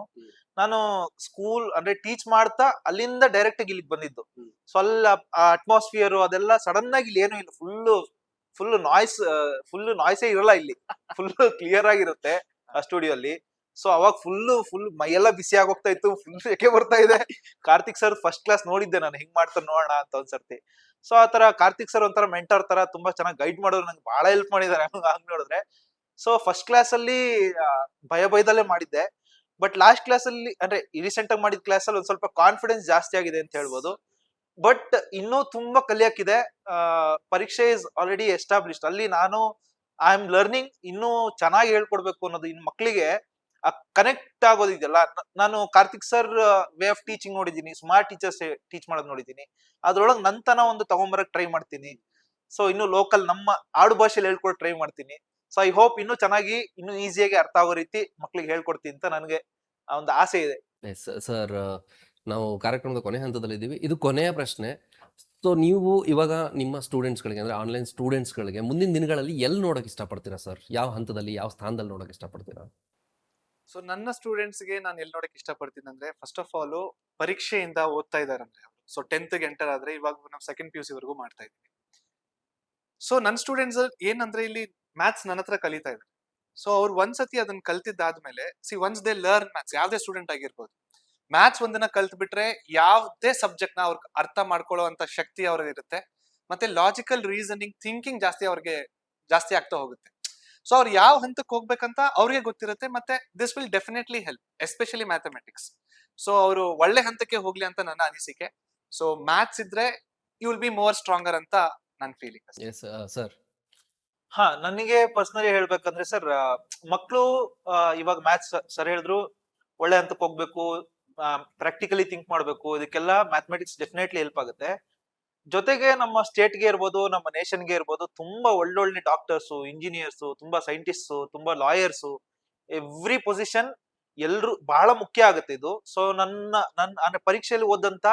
ನಾನು ಸ್ಕೂಲ್ ಅಂದ್ರೆ ಟೀಚ್ ಮಾಡ್ತಾ ಅಲ್ಲಿಂದ ಡೈರೆಕ್ಟ್ ಆಗಿ ಇಲ್ಲಿಗೆ ಬಂದಿದ್ದು. ಸೊ ಅಲ್ಲ ಅಟ್ಮಾಸ್ಫಿಯರ್ ಅದೆಲ್ಲ ಸಡನ್ ಆಗಿ ಇಲ್ಲಿ ಏನೂ ಇಲ್ಲ, ಫುಲ್ ನಾಯ್ಸೇ ಇರಲ್ಲ ಇಲ್ಲಿ, ಫುಲ್ ಕ್ಲಿಯರ್ ಆಗಿರುತ್ತೆ ಆ ಸ್ಟುಡಿಯೋ ಅಲ್ಲಿ. ಸೊ ಅವಾಗ ಫುಲ್ ಮೈಯೆಲ್ಲ ಬಿಸಿ ಆಗೋಗ್ತಾ ಇತ್ತು, ಫುಲ್ ಸೆಕೆ ಬರ್ತಾ ಇದೆ. ಕಾರ್ತಿಕ್ ಸರ್ ಫಸ್ಟ್ ಕ್ಲಾಸ್ ನೋಡಿದ್ದೆ ನಾನು, ಹೆಂಗ್ ಮಾಡ್ತಾರೆ ನೋಡೋಣ ಅಂತ ಒಂದ್ಸರ್ತಿ. ಸೊ ಆತರ ಕಾರ್ತಿಕ್ ಸರ್ ಒಂಥರ ಮೆಂಟರ್ ತರ ತುಂಬಾ ಚೆನ್ನಾಗಿ ಗೈಡ್ ಮಾಡೋರು, ನಂಗೆ ಬಹಳ ಹೆಲ್ಪ್ ಮಾಡಿದ್ದಾರೆ ಹಂಗ್ ನೋಡಿದ್ರೆ. ಸೊ ಫಸ್ಟ್ ಕ್ಲಾಸ್ ಅಲ್ಲಿ ಭಯದಲ್ಲೇ ಮಾಡಿದ್ದೆ. ಬಟ್ ಲಾಸ್ಟ್ ಕ್ಲಾಸ್ ಅಲ್ಲಿ ಅಂದ್ರೆ ರೀಸೆಂಟ್ ಆಗಿ ಮಾಡಿದ ಕ್ಲಾಸ್ ಅಲ್ಲಿ ಒಂದ್ ಸ್ವಲ್ಪ ಕಾನ್ಫಿಡೆನ್ಸ್ ಜಾಸ್ತಿ ಆಗಿದೆ ಅಂತ ಹೇಳ್ಬೋದು. ಬಟ್ ಇನ್ನೂ ತುಂಬಾ ಕಲಿಯಕ್ಕಿದೆ. ಪರೀಕ್ಷೆ ಇಸ್ ಆಲ್ರೆಡಿ ಎಸ್ಟಾಬ್ಲಿಷ್ಡ್. ಅಲ್ಲಿ ನಾನು ಐ ಆಮ್ ಲರ್ನಿಂಗ್, ಇನ್ನೂ ಚೆನ್ನಾಗಿ ಹೇಳ್ಕೊಡ್ಬೇಕು ಅನ್ನೋದು. ಇನ್ನು ಮಕ್ಕಳಿಗೆ ಕನೆಕ್ಟ್ ಆಗೋದಿದೆಯಲ್ಲ, ನಾನು Karthik sir way of teaching ನೋಡಿದ್ದೀನಿ, ಸ್ಮಾರ್ಟ್ ಟೀಚರ್ಸ್ ಟೀಚ್ ಮಾಡೋದು ನೋಡಿದ್ದೀನಿ. ಅದ್ರೊಳಗೆ ನನ್ ಒಂದು ತಗೊಂಬರಕ್ ಟ್ರೈ ಮಾಡ್ತೀನಿ. ಸೊ ಇನ್ನು ಲೋಕಲ್ ನಮ್ಮ ಆಡು ಭಾಷೆಯಲ್ಲಿ ಹೇಳ್ಕೊಡ್ ಟ್ರೈ ಮಾಡ್ತೀನಿ. ಸೊ ಐ ಹೋಪ್ ಇನ್ನೂ ಚೆನ್ನಾಗಿ, ಇನ್ನೂ ಈಸಿಯಾಗಿ ಅರ್ಥ ಆಗೋ ರೀತಿ ಮಕ್ಳಿಗೆ ಹೇಳ್ಕೊಡ್ತೀನಿ ಅಂತ ನನಗೆ ಒಂದು ಆಸೆ ಇದೆ. ಎಸ್ ಸರ್, ನಾವು ಕಾರ್ಯಕ್ರಮದ ಕೊನೆ ಹಂತದಲ್ಲಿದ್ದೀವಿ. ಇದು ಕೊನೆಯ ಪ್ರಶ್ನೆ. ಸೊ ನೀವು ಇವಾಗ ನಿಮ್ಮ ಸ್ಟೂಡೆಂಟ್ಸ್ಗಳಿಗೆ ಅಂದ್ರೆ ಆನ್ಲೈನ್ ಸ್ಟೂಡೆಂಟ್ಸ್ಗಳಿಗೆ ಮುಂದಿನ ದಿನಗಳಲ್ಲಿ ಎಲ್ಲಿ ನೋಡಕ್ ಇಷ್ಟಪಡ್ತೀರಾ ಸರ್? ಯಾವ ಹಂತದಲ್ಲಿ, ಯಾವ ಸ್ಥಾನದಲ್ಲಿ ನೋಡಕ್ ಇಷ್ಟಪಡ್ತೀರಾ? ಸೊ ನನ್ನ ಸ್ಟೂಡೆಂಟ್ಸ್ಗೆ ನಾನು ಎಲ್ಲಿ ನೋಡಕ್ ಇಷ್ಟಪಡ್ತೀನಿ ಅಂದ್ರೆ, ಫಸ್ಟ್ ಆಫ್ ಆಲ್ ಪರೀಕ್ಷೆಯಿಂದ ಓದ್ತಾ ಇದಾರೆ ಅಂದ್ರೆ, ಸೊ 10th ಎಂಟರ್ ಆದ್ರೆ ಇವಾಗ ನಾವು ಸೆಕೆಂಡ್ PUC ವರೆಗೂ ಮಾಡ್ತಾ ಇದ್ದೀವಿ. ಸೊ ನನ್ನ ಸ್ಟೂಡೆಂಟ್ಸ್ ಏನಂದ್ರೆ ಇಲ್ಲಿ ಮ್ಯಾಥ್ಸ್ ನನ್ನ ಹತ್ರ ಕಲಿತಾ ಇದ್ದಾರೆ. ಸೊ ಅವ್ರು ಒಂದ್ಸತಿ ಅದನ್ನ ಕಲ್ತಿದ್ದಾದ್ಮೇಲೆ ಒನ್ಸ್ ದೇ ಲರ್ನ್ ಮ್ಯಾಥ್ಸ್, ಯಾವ್ದೇ ಸ್ಟೂಡೆಂಟ್ ಆಗಿರ್ಬೋದು, ಮ್ಯಾಥ್ಸ್ ಒಂದನ್ನ ಕಲ್ತ್ ಬಿಟ್ರೆ ಯಾವ್ದೇ ಸಬ್ಜೆಕ್ಟ್ ನ ಅವ್ರಿಗೆ ಅರ್ಥ ಮಾಡ್ಕೊಳ್ಳೋ ಅಂತ ಶಕ್ತಿ ಅವ್ರಿಗೆ ಇರುತ್ತೆ. ಮತ್ತೆ ಲಾಜಿಕಲ್ ರೀಸನಿಂಗ್ ಥಿಂಕಿಂಗ್ ಜಾಸ್ತಿ ಆಗ್ತಾ ಹೋಗುತ್ತೆ. ಸೊ ಅವ್ರು ಯಾವ ಹಂತಕ್ಕೆ ಹೋಗ್ಬೇಕಂತ ಅವ್ರಿಗೆ ಗೊತ್ತಿರುತ್ತೆ, ಮತ್ತೆ this will definitely help, especially mathematics. So ಅವರು ಒಳ್ಳೆ ಹಂತಕ್ಕೆ ಹೋಗ್ಲಿ ಅಂತ ನನ್ನ ಅನಿಸಿಕೆ. ಸೊ ಮ್ಯಾಥ್ಸ್ ಇದ್ರೆ you will be more stronger ಅಂತ ನನ್ನ ಫೀಲಿಂಗ್. Yes sir. ಹಾ, ನನಗೆ ಪರ್ಸನಲಿ ಹೇಳ್ಬೇಕಂದ್ರೆ ಸರ್, ಮಕ್ಕಳು ಇವಾಗ ಮ್ಯಾಥ್ಸ್ ಸರ್ ಹೇಳಿದ್ರು ಒಳ್ಳೆ ಹಂತಕ್ಕೆ ಹೋಗ್ಬೇಕು, ಪ್ರಾಕ್ಟಿಕಲಿ ಥಿಂಕ್ ಮಾಡ್ಬೇಕು, ಇದಕ್ಕೆಲ್ಲ ಮ್ಯಾಥಮೆಟಿಕ್ಸ್ ಡೆಫಿನೆಟ್ಲಿ ಹೆಲ್ಪ್ ಆಗುತ್ತೆ. ಜೊತೆಗೆ ನಮ್ಮ ಸ್ಟೇಟ್ಗೆ ಇರ್ಬೋದು, ನಮ್ಮ ನೇಷನ್ಗೆ ಇರ್ಬೋದು, ತುಂಬಾ ಒಳ್ಳೊಳ್ಳೆ ಡಾಕ್ಟರ್ಸು, ಇಂಜಿನಿಯರ್ಸು, ತುಂಬಾ ಸೈಂಟಿಸ್ಟು, ತುಂಬಾ ಲಾಯರ್ಸು, ಎವ್ರಿ ಪೊಸಿಷನ್ ಎಲ್ರು ಬಹಳ ಮುಖ್ಯ ಆಗುತ್ತೆ ಇದು. ಸೊ ನನ್ನ ಪರೀಕ್ಷೆಯಲ್ಲಿ ಓದಂತ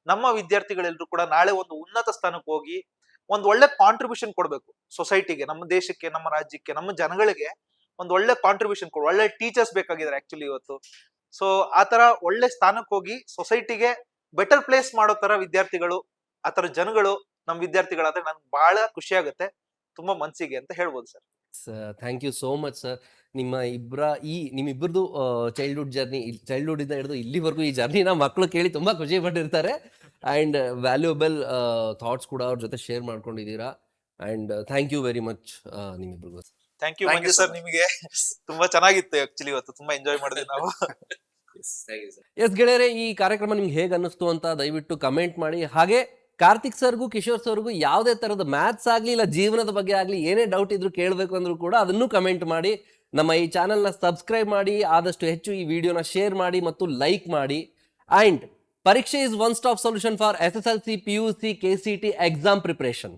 ನಮ್ಮ ವಿದ್ಯಾರ್ಥಿಗಳೆಲ್ಲರೂ ಕೂಡ ನಾಳೆ ಒಂದು ಉನ್ನತ ಸ್ಥಾನಕ್ಕೆ ಹೋಗಿ ಒಂದು ಒಳ್ಳೆ ಕಾಂಟ್ರಿಬ್ಯೂಷನ್ ಕೊಡ್ಬೇಕು ಸೊಸೈಟಿಗೆ, ನಮ್ಮ ದೇಶಕ್ಕೆ, ನಮ್ಮ ರಾಜ್ಯಕ್ಕೆ, ನಮ್ಮ ಜನಗಳಿಗೆ ಒಂದು ಒಳ್ಳೆ ಕಾಂಟ್ರಿಬ್ಯೂಷನ್ ಕೊಡು. ಒಳ್ಳೆ ಟೀಚರ್ಸ್ ಬೇಕಾಗಿದ್ದಾರೆ ಆಕ್ಚುಲಿ ಇವತ್ತು. ಸೊ ಆತರ ಒಳ್ಳೆ ಸ್ಥಾನಕ್ಕೆ ಹೋಗಿ ಸೊಸೈಟಿಗೆ ಬೆಟರ್ ಪ್ಲೇಸ್ ಮಾಡೋ ತರ ವಿದ್ಯಾರ್ಥಿಗಳು, ಆತರ ಜನಗಳು ನಮ್ಮ ವಿದ್ಯಾರ್ಥಿಗಳಾದ್ರೆ ನನ್ಗೆ ಬಹಳ ಖುಷಿ ಆಗುತ್ತೆ, ತುಂಬಾ ಮನ್ಸಿಗೆ ಅಂತ ಹೇಳ್ಬೋದು sir. Thank you so much sir. ನಿಮ್ಮಿಬ್ಬರದು ಚೈಲ್ಡ್ಹುಡ್ ಇಂದ ಹಿಡಿದು ಇಲ್ಲಿವರೆಗೂ ಈ ಜರ್ನಿನ ಮಕ್ಕಳು ಕೇಳಿ ತುಂಬಾ ಖುಷಿ ಪಟ್ಟಿರ್ತಾರೆ. ಅಂಡ್ ವ್ಯಾಲ್ಯೂಯಬಲ್ ಥಾಟ್ಸ್ ಕೂಡ ಅವ್ರ ಜೊತೆ ಶೇರ್ ಮಾಡ್ಕೊಂಡಿದ್ದೀರಾ. And thank you very much ನಿಮ್ಮಿಬ್ಬರಿಗೂ. Thank you Thank you Manju so sir, ನಿಮಗೆ ತುಂಬಾ ಚೆನ್ನಾಗಿತ್ತು ಆಕ್ಚುಲಿ ಇವತ್ತು, ತುಂಬಾ ಎಂಜಾಯ್ ಮಾಡಿದ್ವಿ ನಾವು. ಎಸ್ ಗೆಳೆಯರೆ, ಈ ಕಾರ್ಯಕ್ರಮ ನಿಮ್ಗೆ ಹೇಗೆ ಅನ್ನಿಸ್ತು ಅಂತ ದಯವಿಟ್ಟು ಕಮೆಂಟ್ ಮಾಡಿ. ಹಾಗೆ ಕಾರ್ತಿಕ್ ಸರ್ಗೂ ಕಿಶೋರ್ ಸರ್ಗೂ ಯಾವುದೇ ತರದ ಮ್ಯಾಥ್ಸ್ ಆಗ್ಲಿ ಇಲ್ಲ ಜೀವನದ ಬಗ್ಗೆ ಆಗ್ಲಿ ಏನೇ ಡೌಟ್ ಇದ್ರು ಕೇಳಬೇಕು ಅಂದ್ರೂ ಕೂಡ ಅದನ್ನು ಕಮೆಂಟ್ ಮಾಡಿ. ನಮ್ಮ ಈ ಚಾನೆಲ್ನ ಸಬ್ಸ್ಕ್ರೈಬ್ ಮಾಡಿ, ಆದಷ್ಟು ಹೆಚ್ಚು ಈ ವಿಡಿಯೋನ ಶೇರ್ ಮಾಡಿ ಮತ್ತು ಲೈಕ್ ಮಾಡಿ. ಅಂಡ್ ಪರೀಕ್ಷೆ is one stop solution for SSLC, PUC, KCT exam preparation.